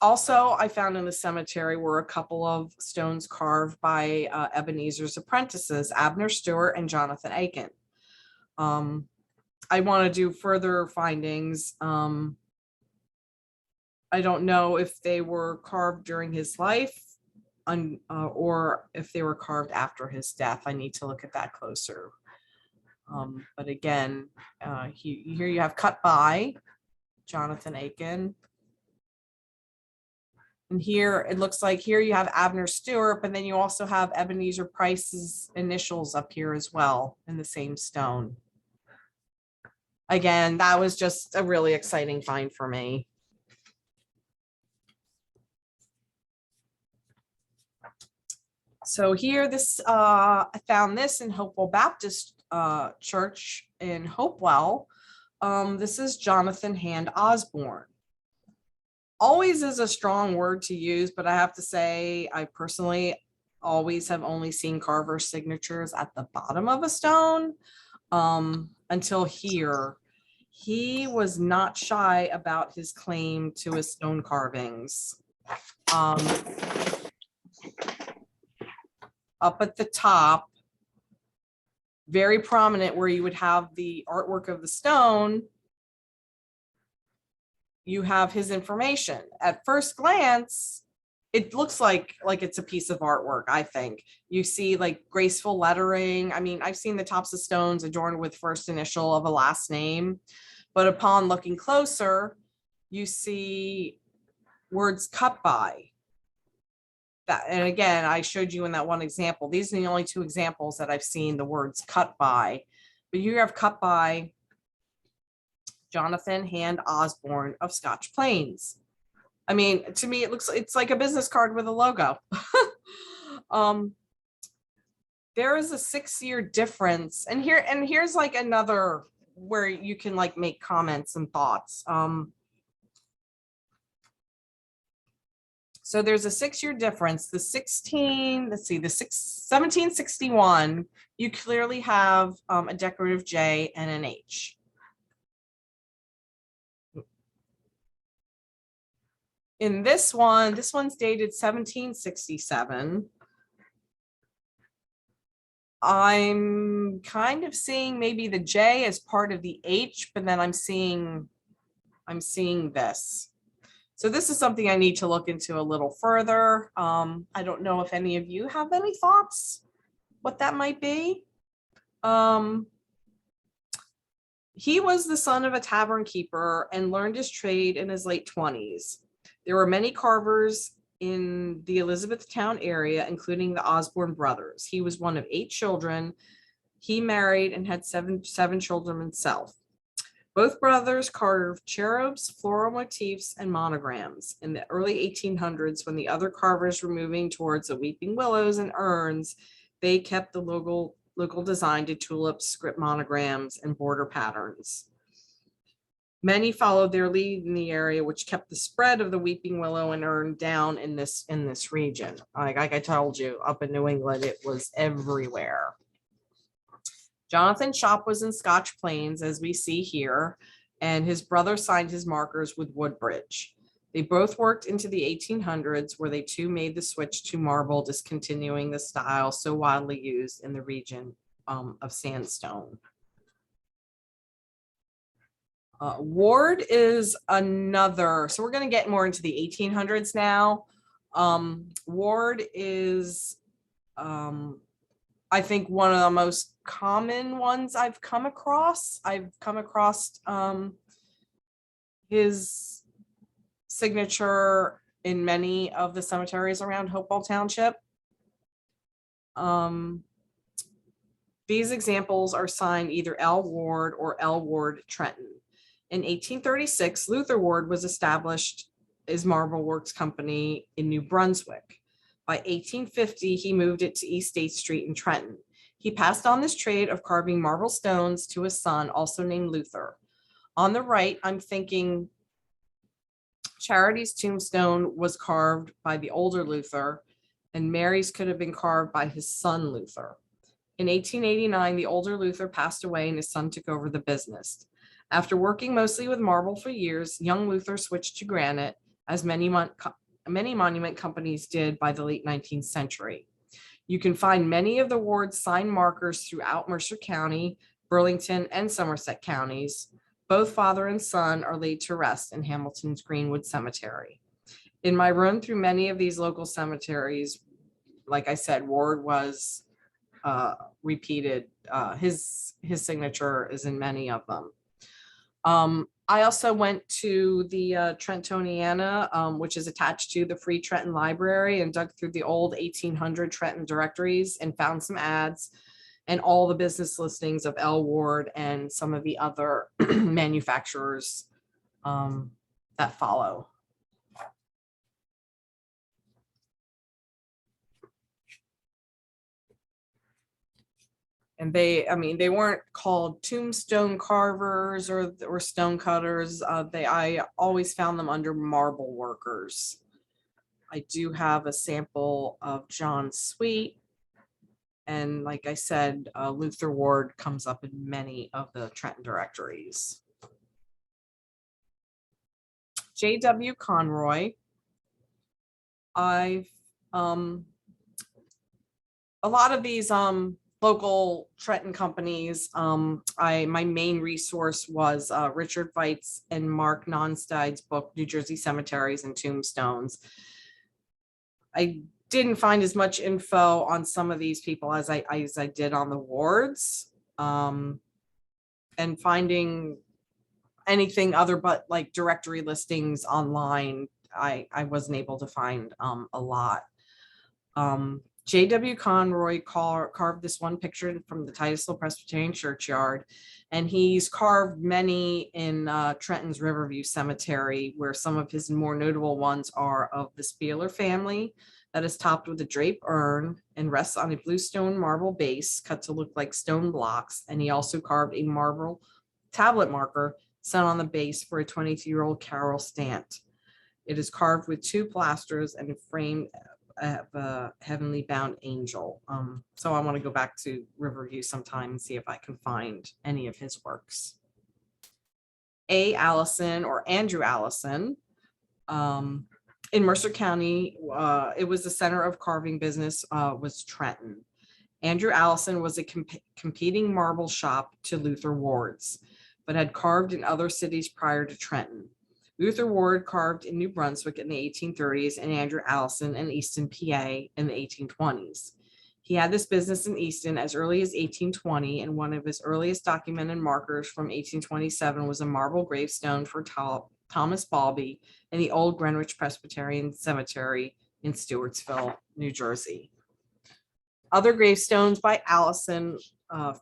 Also, I found in the cemetery were a couple of stones carved by Ebenezer's apprentices, Abner Stewart and Jonathan Aiken. I want to do further findings. I don't know if they were carved during his life or if they were carved after his death. I need to look at that closer. But again, here you have cut by Jonathan Aiken. And here it looks like here you have Abner Stewart, but then you also have Ebenezer Price's initials up here as well in the same stone. Again, that was just a really exciting find for me. So here, I found this in Hopewell Baptist Church in Hopewell. This is Jonathan Hand Osborne. Always is a strong word to use, but I have to say, I personally always have only seen carver signatures at the bottom of a stone until here. He was not shy about his claim to his stone carvings. Up at the top, very prominent where you would have the artwork of the stone, you have his information. At first glance, it looks like it's a piece of artwork, I think. You see like graceful lettering. I mean, I've seen the tops of stones adorned with first initial of a last name, but upon looking closer, you see words cut by. That, and again, I showed you in that one example. These are the only two examples that I've seen the words cut by. But you have cut by Jonathan Hand Osborne of Scotch Plains. I mean, to me, it's like a business card with a logo. There is a 6-year difference, and here's like another where you can like make comments and thoughts. So there's a 6-year difference. The 1761, you clearly have a decorative J and an H. In this one's dated 1767. I'm kind of seeing maybe the J as part of the H, but then I'm seeing this. So this is something I need to look into a little further. I don't know if any of you have any thoughts what that might be. He was the son of a tavern keeper and learned his trade in his late 20s. There were many carvers in the Elizabethtown area, including the Osborne brothers. He was one of 8 children. He married and had seven children himself. Both brothers carved cherubs, floral motifs, and monograms. In the early 1800s, when the other carvers were moving towards the weeping willows and urns, they kept the local design to tulips, script monograms, and border patterns. Many followed their lead in the area, which kept the spread of the weeping willow and urn down in this region. Like I told you, up in New England, it was everywhere. Jonathan's shop was in Scotch Plains, as we see here, and his brother signed his markers with Woodbridge. They both worked into the 1800s, where they too made the switch to marble, discontinuing the style so widely used in the region of Sandstone. Ward is another, so we're going to get more into the 1800s now. Ward is, I think, one of the most common ones I've come across. His signature in many of the cemeteries around Hopewell Township. These examples are signed either L. Ward or L. Ward Trenton. In 1836, Luther Ward was established as Marble Works Company in New Brunswick. By 1850, he moved it to East State Street in Trenton. He passed on this trade of carving marble stones to his son, also named Luther. On the right, I'm thinking Charity's tombstone was carved by the older Luther, and Mary's could have been carved by his son Luther. In 1889, the older Luther passed away and his son took over the business. After working mostly with marble for years, young Luther switched to granite, as many monument companies did by the late 19th century. You can find many of the Ward's signed markers throughout Mercer County, Burlington, and Somerset counties. Both father and son are laid to rest in Hamilton's Greenwood Cemetery. In my run through many of these local cemeteries, like I said, Ward was repeated. His signature is in many of them. I also went to the Trentoniana, which is attached to the Free Trenton Library, and dug through the old 1800 Trenton directories and found some ads and all the business listings of L. Ward and some of the other manufacturers that follow. And they weren't called tombstone carvers or stone cutters. I always found them under marble workers. I do have a sample of John Sweet. And like I said, Luther Ward comes up in many of the Trenton directories. J.W. Conroy. A lot of these local Trenton companies, my main resource was Richard Veitz and Mark Nonstad's book, New Jersey Cemeteries and Tombstones. I didn't find as much info on some of these people as I did on the Wards, and finding anything other but like directory listings online, I wasn't able to find a lot. J.W. Conroy carved this one picture from the Titusville Presbyterian Churchyard, and he's carved many in Trenton's Riverview Cemetery, where some of his more notable ones are of the Spieler family, that is topped with a drape urn and rests on a bluestone marble base cut to look like stone blocks, and he also carved a marble tablet marker set on the base for a 22-year-old Carroll stant. It is carved with 2 plasters and a frame of a heavenly bound angel. So I want to go back to Riverview sometime and see if I can find any of his works. A. Allison or Andrew Allison. In Mercer County, it was the center of carving business, was Trenton. Andrew Allison was a competing marble shop to Luther Ward's, but had carved in other cities prior to Trenton. Luther Ward carved in New Brunswick in the 1830s and Andrew Allison in Easton, PA in the 1820s. He had this business in Easton as early as 1820, and one of his earliest documented markers from 1827 was a marble gravestone for Thomas Balby in the old Greenwich Presbyterian Cemetery in Stewartsville, New Jersey. Other gravestones by Allison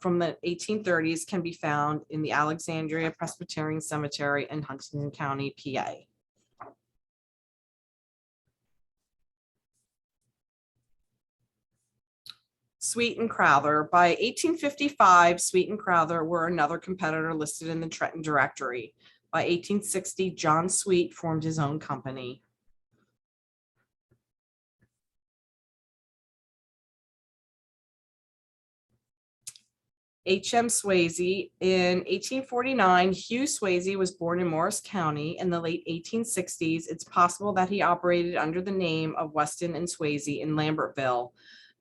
from the 1830s can be found in the Alexandria Presbyterian Cemetery in Huntington County, PA. Sweet and Crowler. By 1855, Sweet and Crowler were another competitor listed in the Trenton directory. By 1860, John Sweet formed his own company. H.M. Swayze. In 1849, Hugh Swayze was born in Morris County. In the late 1860s, it's possible that he operated under the name of Weston and Swayze in Lambertville.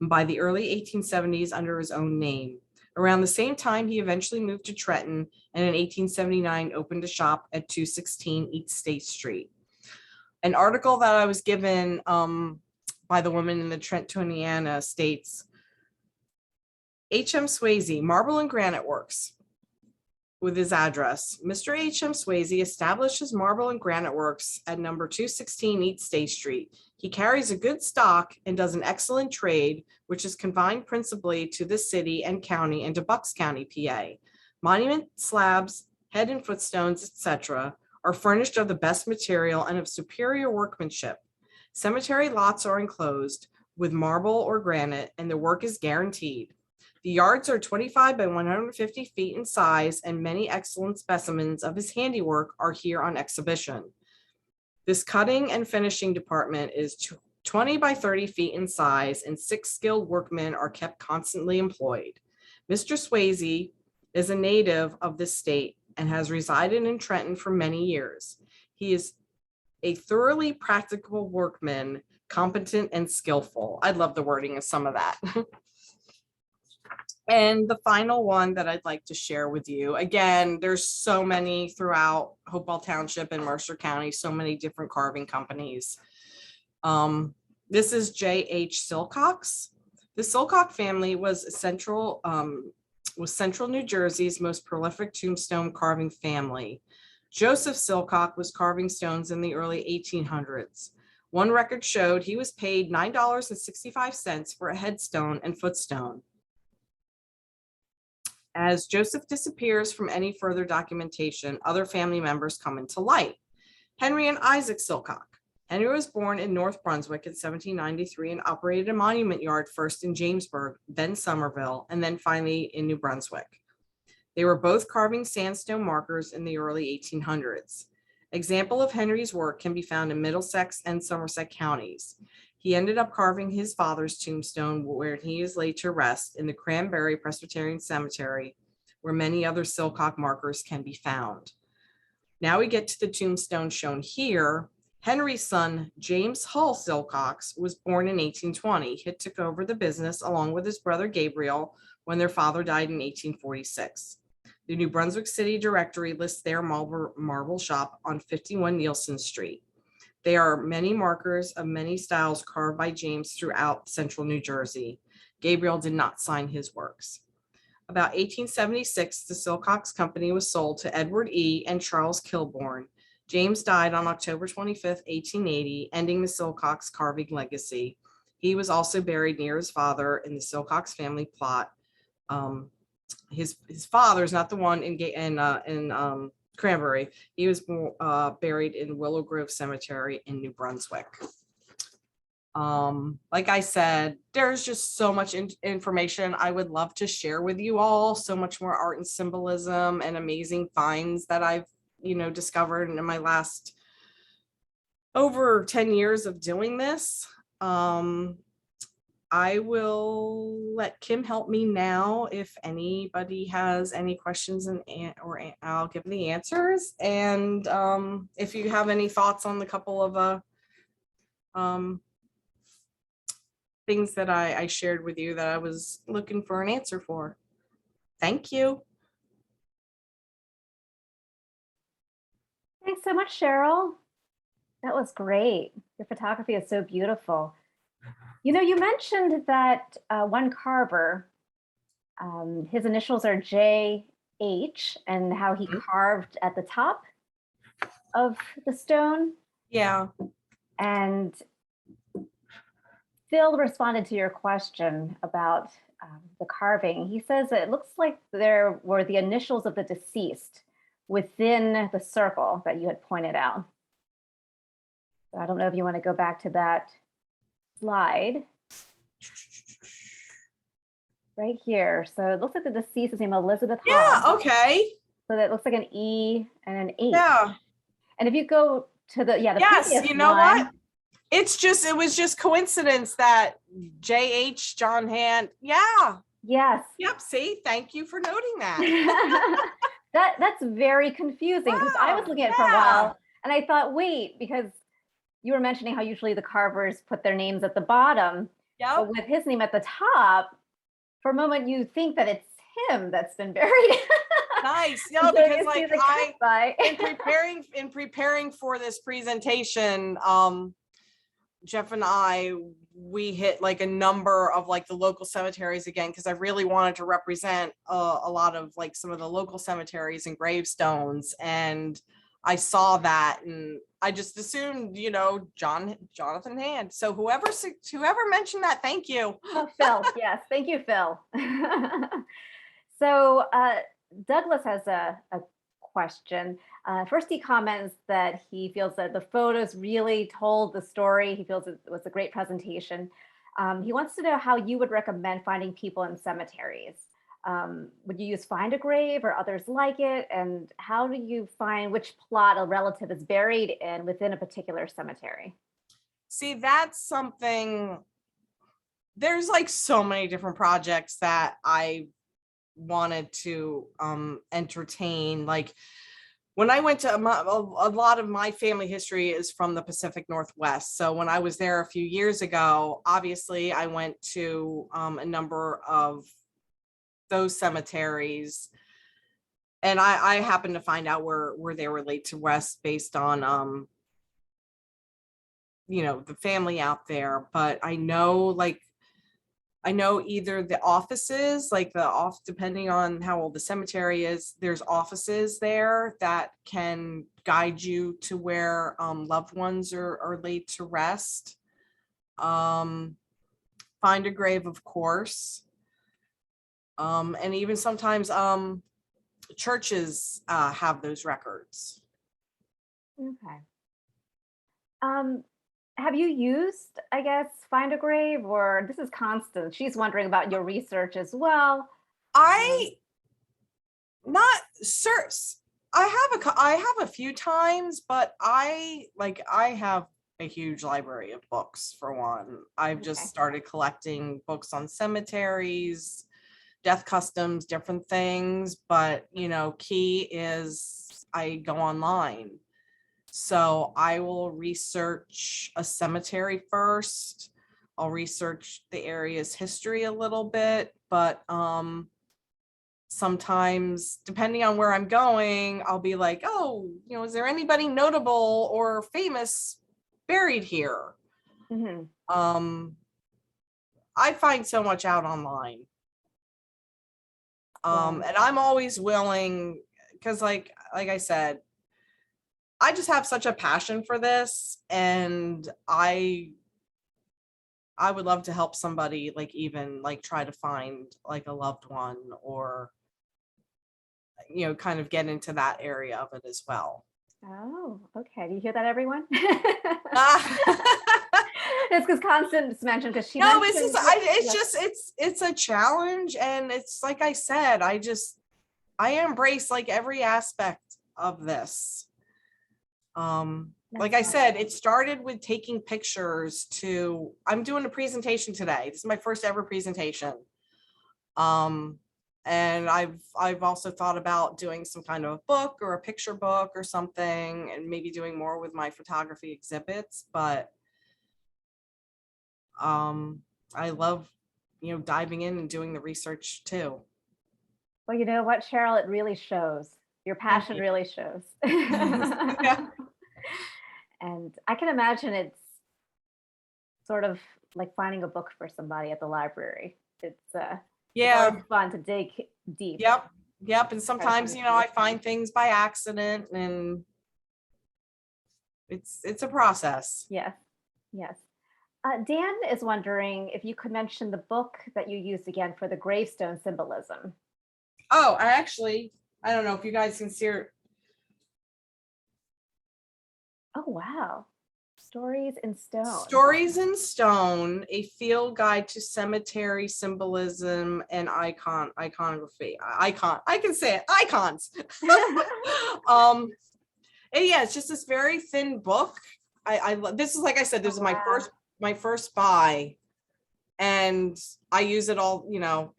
And by the early 1870s, under his own name. Around the same time, he eventually moved to Trenton, and in 1879 opened a shop at 216 East State Street. An article that I was given by the woman in the Trentoniana states, H.M. Swayze, Marble and Granite Works, with his address. Mr. H.M. Swayze established his Marble and Granite Works at number 216 East State Street. He carries a good stock and does an excellent trade, which is confined principally to this city and county and to Bucks County, PA. Monument slabs, head and footstones, etc., are furnished of the best material and of superior workmanship. Cemetery lots are enclosed with marble or granite, and the work is guaranteed. The yards are 25 by 150 feet in size, and many excellent specimens of his handiwork are here on exhibition. This cutting and finishing department is 20 by 30 feet in size, and 6 skilled workmen are kept constantly employed. Mr. Swayze is a native of this state and has resided in Trenton for many years. He is a thoroughly practical workman, competent and skillful. I love the wording of some of that. And the final one that I'd like to share with you, again, there's so many throughout Hopewell Township and Mercer County, so many different carving companies. This is J.H. Silcox. The Silcox family was Central New Jersey's most prolific tombstone carving family. Joseph Silcox was carving stones in the early 1800s. One record showed he was paid $9.65 for a headstone and footstone. As Joseph disappears from any further documentation, other family members come into light. Henry and Isaac Silcox. Henry was born in North Brunswick in 1793 and operated a monument yard first in Jamesburg, then Somerville, and then finally in New Brunswick. They were both carving sandstone markers in the early 1800s. Example of Henry's work can be found in Middlesex and Somerset counties. He ended up carving his father's tombstone, where he is laid to rest, in the Cranberry Presbyterian Cemetery, where many other Silcox markers can be found. Now we get to the tombstone shown here. Henry's son, James Hull Silcox, was born in 1820. He took over the business along with his brother Gabriel when their father died in 1846. The New Brunswick City Directory lists their marble shop on 51 Nielsen Street. There are many markers of many styles carved by James throughout central New Jersey. Gabriel did not sign his works. About 1876, the Silcox Company was sold to Edward E. and Charles Kilbourne. James died on October 25th, 1880, ending the Silcox carving legacy. He was also buried near his father in the Silcox family plot. His father is not the one in Cranberry. He was buried in Willow Grove Cemetery in New Brunswick. Like I said, there's just so much information I would love to share with you all. So much more art and symbolism and amazing finds that I've discovered in my last over 10 years of doing this. I will let Kim help me now if anybody has any questions, or I'll give the answers. And if you have any thoughts on the couple of things that I shared with you that I was looking for an answer for. Thank you. Thanks so much, Cheryl. That was great. Your photography is so beautiful. You mentioned that one carver, his initials are J.H., and how he carved at the top of the stone. Yeah. And Phil responded to your question about the carving. He says that it looks like there were the initials of the deceased within the circle that you had pointed out. So I don't know if you want to go back to that slide. Right here. So it looks like the deceased is named Elizabeth Hobbs. Yeah, okay. So that looks like an E and an H. Yeah. And if you go to the Yes, previous you know one, what? It was just coincidence that JH John Hand. Yeah. yes. Yep. See, thank you for noting that. That's very confusing because I was Wow, looking at it for a while and I thought, wait, because you were mentioning how usually the carvers put their names at the bottom, Yep. but with his name at the top, for a moment you think that it's him that's been buried. Nice. No, So because you like see the by. in preparing for this presentation, Jeff and we hit like a number of like the local cemeteries again, because I really wanted to represent a lot of like some of the local cemeteries and gravestones. And I saw that and I just assumed, Jonathan Hand. So whoever mentioned that, thank you. Oh, Phil, yes, thank you, Phil. So Douglas has a question. First, he comments that he feels that the photos really told the story. He feels it was a great presentation. He wants to know how you would recommend finding people in cemeteries. Would you use Find a Grave or others like it? And how do you find which plot a relative is buried in within a particular cemetery? See, that's something, there's like so many different projects that I wanted to entertain. Like when I went to a lot of my family history is from the Pacific Northwest. So when I was there a few years ago, obviously I went to a number of those cemeteries, and I happened to find out where they were laid to rest based on the family out there. But I know either the offices, depending on how old the cemetery is, there's offices there that can guide you to where loved ones are laid to rest. Find a Grave, of course. And even sometimes churches have those records. Okay. Have you used, I guess, Find a Grave, or this is Constance? She's wondering about your research as well. Not sure. I have a few times, but I have a huge library of books for one. I've just started collecting books on cemeteries, death customs, different things, but key is I go online. So I will research a cemetery first. I'll research the area's history a little bit, but sometimes depending on where I'm going, I'll be like, oh, is there anybody notable or famous buried here? Mm-hmm. I find so much out online. And I'm always willing, because like I said, I just have such a passion for this, and I would love to help somebody, even try to find a loved one, or kind of get into that area of it as well. Oh, okay. Do you hear that, everyone? It's because Constance mentioned, because she mentioned it's a challenge, and it's like I said, I embrace every aspect of this. Like I said, it started with taking pictures I'm doing a presentation today. This is my first ever presentation. And I've also thought about doing some kind of a book or a picture book or something, and maybe doing more with my photography exhibits, but I love, diving in and doing the research too. Well, you know what, Cheryl, it really shows. Your passion really shows. Yeah. And I can imagine it's sort of like finding a book for somebody at the library. It's always fun to dig deep. Yep. And sometimes, I find things by accident, and it's a process. Yes. Dan is wondering if you could mention the book that you used again for the gravestone symbolism. Oh, I don't know if you guys can see it. Oh, wow. Stories in Stone. Stories in Stone, a field guide to cemetery symbolism and iconography. I can say it, icons. And yeah, it's just this very thin book. This is, like I said, this is my first buy, and I use it all.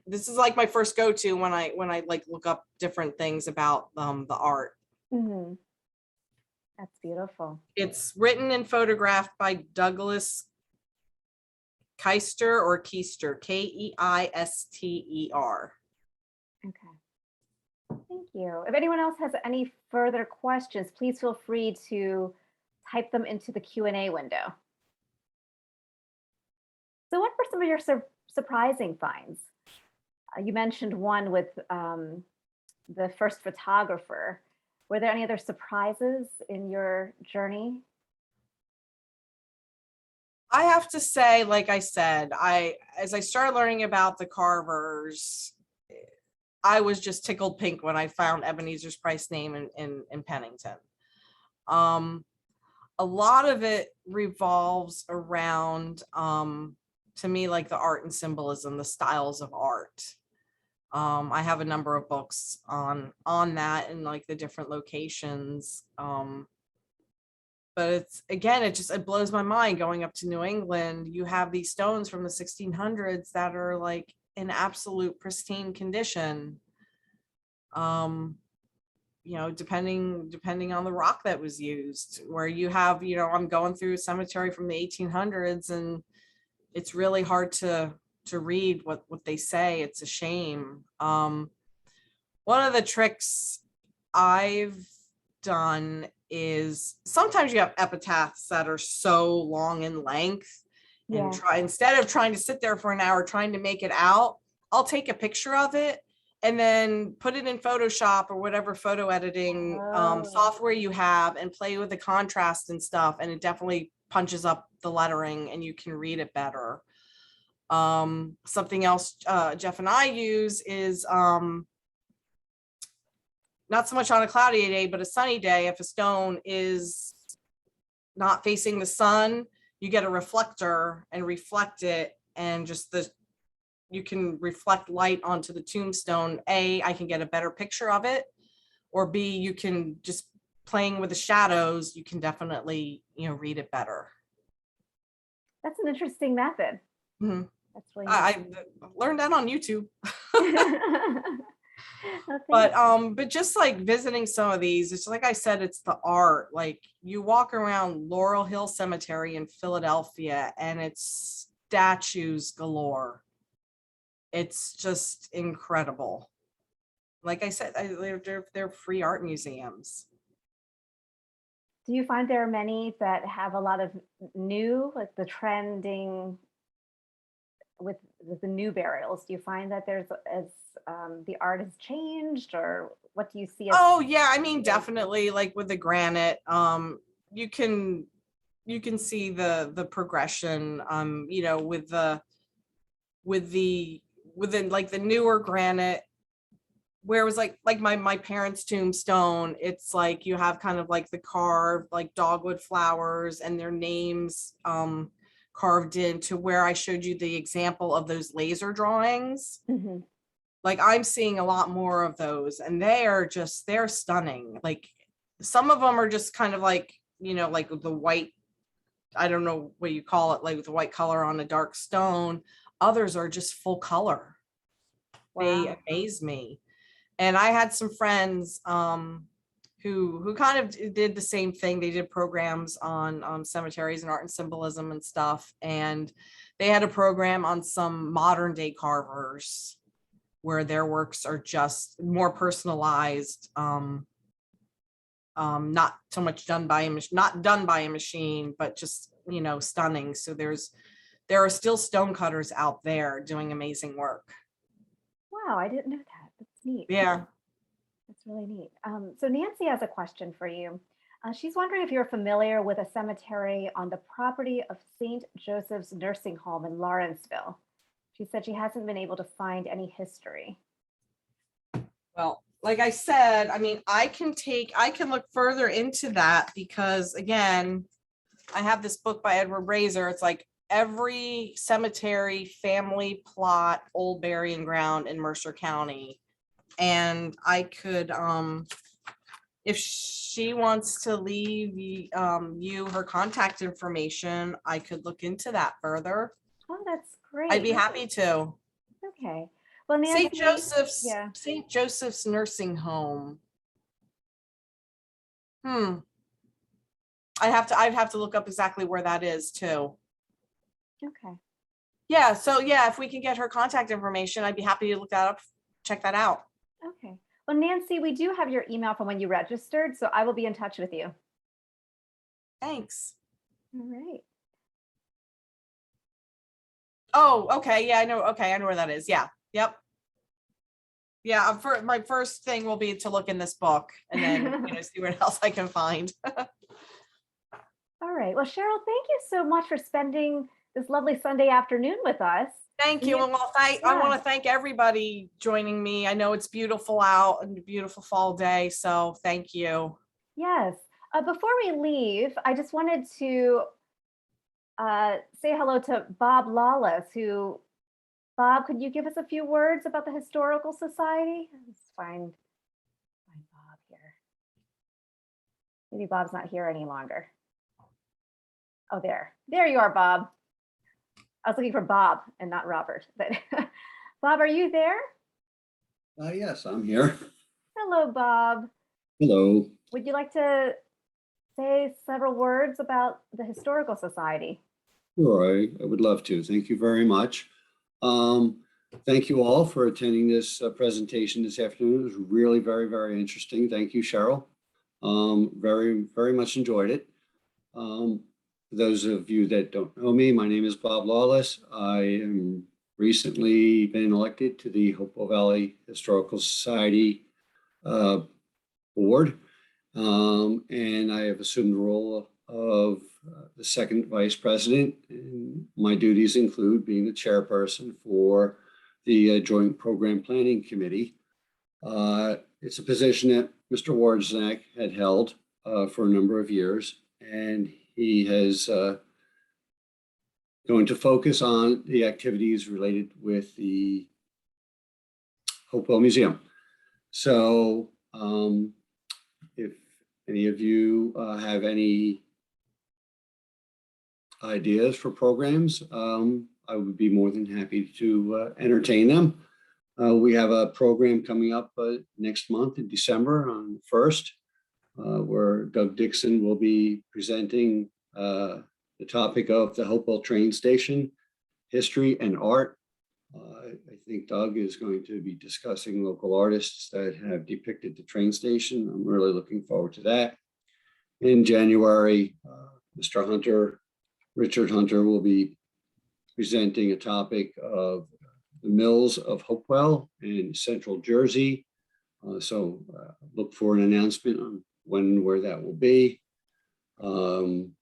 This is like my first go-to when I like look up different things about the art. Mhm. That's beautiful. It's written and photographed by Douglas Keister or Keister, Keister. Okay. Thank you. If anyone else has any further questions, please feel free to type them into the Q&A window. So what were some of your surprising finds? You mentioned one with the first photographer. Were there any other surprises in your journey? I have to say, like I said, as I started learning about the carvers, I was just tickled pink when I found Ebenezer Price's name in Pennington. A lot of it revolves around, to me, like the art and symbolism, the styles of art. I have a number of books on that and like the different locations. But it blows my mind going up to New England. You have these stones from the 1600s that are like in absolute pristine condition. Depending on the rock that was used, where you have, I'm going through a cemetery from the 1800s and it's really hard to read what they say. It's a shame. One of the tricks I've done is sometimes you have epitaphs that are so long in length, and instead of trying to sit there for an hour trying to make it out, I'll take a picture of it and then put it in Photoshop or whatever photo editing software you have and play with the contrast and stuff, and it definitely punches up the lettering and you can read it better. Something else Jeff and I use is not so much on a cloudy day, but a sunny day. If a stone is not facing the sun, you get a reflector and reflect it, and you can reflect light onto the tombstone. I can get a better picture of it, or B, you can just playing with the shadows, you can definitely, read it better. That's an interesting method. Mm-hmm. That's really I learned that on YouTube. Oh, but just like visiting some of these, it's like I said, it's the art. Like you walk around Laurel Hill Cemetery in Philadelphia and it's statues galore. It's just incredible. Like I said, they're free art museums. Do you find there are many that have a lot of new, like the trending with the new burials? Do you find that there's the art has changed, or what do you see? Oh yeah, I mean, definitely, like with the granite, you can see the progression, within like the newer granite, where it was like my parents' tombstone, it's like you have kind of like the carved like dogwood flowers and their names carved into, where I showed you the example of those laser drawings. Mm-hmm. Like I'm seeing a lot more of those, and they're stunning. Like some of them are just kind of like, like the white, I don't know what you call it, like with the white color on a dark stone. Others are just full color. Wow. They amaze me. And I had some friends who kind of did the same thing. They did programs on cemeteries and art and symbolism and stuff. And they had a program on some modern day carvers where their works are just more personalized, not so much done by a machine, but just, stunning. So there are still stonecutters out there doing amazing work. Wow, I didn't know that. That's neat. Yeah. That's really neat. So Nancy has a question for you. She's wondering if you're familiar with a cemetery on the property of St. Joseph's Nursing Home in Lawrenceville. She said she hasn't been able to find any history. Well, like I said, I mean, I can look further into that because again, I have this book by Edward Razor. It's like every cemetery, family plot, old burying ground in Mercer County. And I could, if she wants to leave you her contact information, I could look into that further. Oh, that's great. I'd be happy to. Okay. Well, Nancy, yeah. St. Joseph's Nursing Home. I'd have to look up exactly where that is too. Okay. Yeah, so yeah, if we can get her contact information, I'd be happy to look that up, check that out. Okay. Well, Nancy, we do have your email from when you registered, so I will be in touch with you. Thanks. All right. Oh, okay. Yeah, I know. Okay, I know where that is. Yeah. Yep. Yeah. My first thing will be to look in this book and then see what else I can find. All right. Well, Cheryl, thank you so much for spending this lovely Sunday afternoon with us. Thank you. And I want to thank everybody joining me. I know it's beautiful out and a beautiful fall day. So thank you. Yes. Before we leave, I just wanted to say hello to Bob Lawless, Bob, could you give us a few words about the Historical Society? Let's find Bob here. Maybe Bob's not here any longer. Oh, there you are, Bob. I was looking for Bob and not Robert, but Bob, are you there? Yes, I'm here. Hello, Bob. Hello. Would you like to say several words about the Historical Society? Sure, I would love to. Thank you very much. Thank you all for attending this presentation this afternoon. It was really very, very interesting. Thank you, Cheryl. Very, very much enjoyed it. For those of you that don't know me, my name is Bob Lawless. I am recently been elected to the Hopewell Valley Historical Society board, and I have assumed the role of the second vice president. And my duties include being the chairperson for the Joint Program Planning Committee. It's a position that Mr. Wardzak had held for a number of years, and he has going to focus on the activities related with the Hopewell Museum. So if any of you have any ideas for programs, I would be more than happy to entertain them. We have a program coming up next month in December on the 1st, where Doug Dixon will be presenting the topic of the Hopewell train station, history and art. I think Doug is going to be discussing local artists that have depicted the train station. I'm really looking forward to that. In January, Mr. Hunter, Richard Hunter, will be presenting a topic of the mills of Hopewell in Central Jersey. So look for an announcement on when and where that will be. And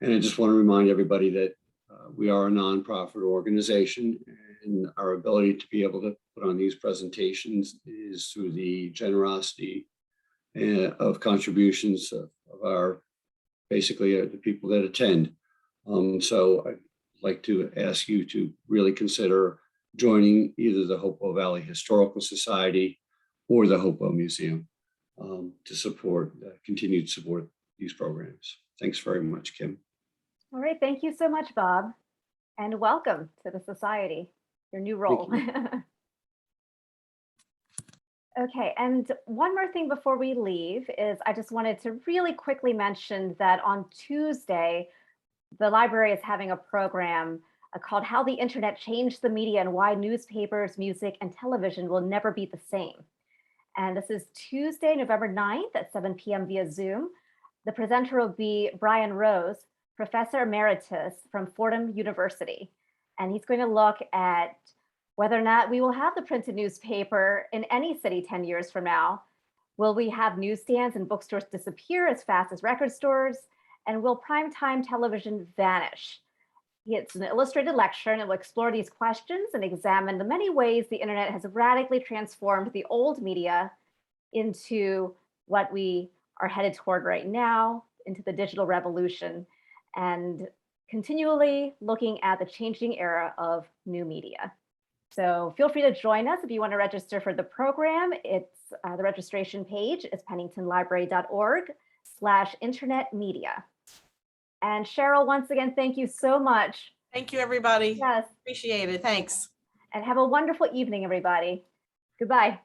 I just want to remind everybody that we are a nonprofit organization, and our ability to be able to put on these presentations is through the generosity of contributions of our, basically the people that attend. So I'd like to ask you to really consider joining either the Hopewell Valley Historical Society or the Hopewell Museum to support, continued support these programs. Thanks very much, Kim. All right, thank you so much, Bob, and welcome to the Society, your new role. Okay, and one more thing before we leave is I just wanted to really quickly mention that on Tuesday, the library is having a program called How the Internet Changed the Media and Why Newspapers, Music, and Television Will Never Be the Same. And this is Tuesday, November 9th at 7 p.m. via Zoom. The presenter will be Brian Rose, Professor Emeritus from Fordham University. And he's going to look at whether or not we will have the printed newspaper in any city 10 years from now, Will we have newsstands and bookstores disappear as fast as record stores? And will primetime television vanish? It's an illustrated lecture, and it will explore these questions and examine the many ways the internet has radically transformed the old media into what we are headed toward right now, into the digital revolution, and continually looking at the changing era of new media. So feel free to join us if you want to register for the program. It's the registration page is penningtonlibrary.org/internet media. And Cheryl, once again, thank you so much. Thank you, everybody. Yes. Appreciate it. Thanks. And have a wonderful evening, everybody. Goodbye.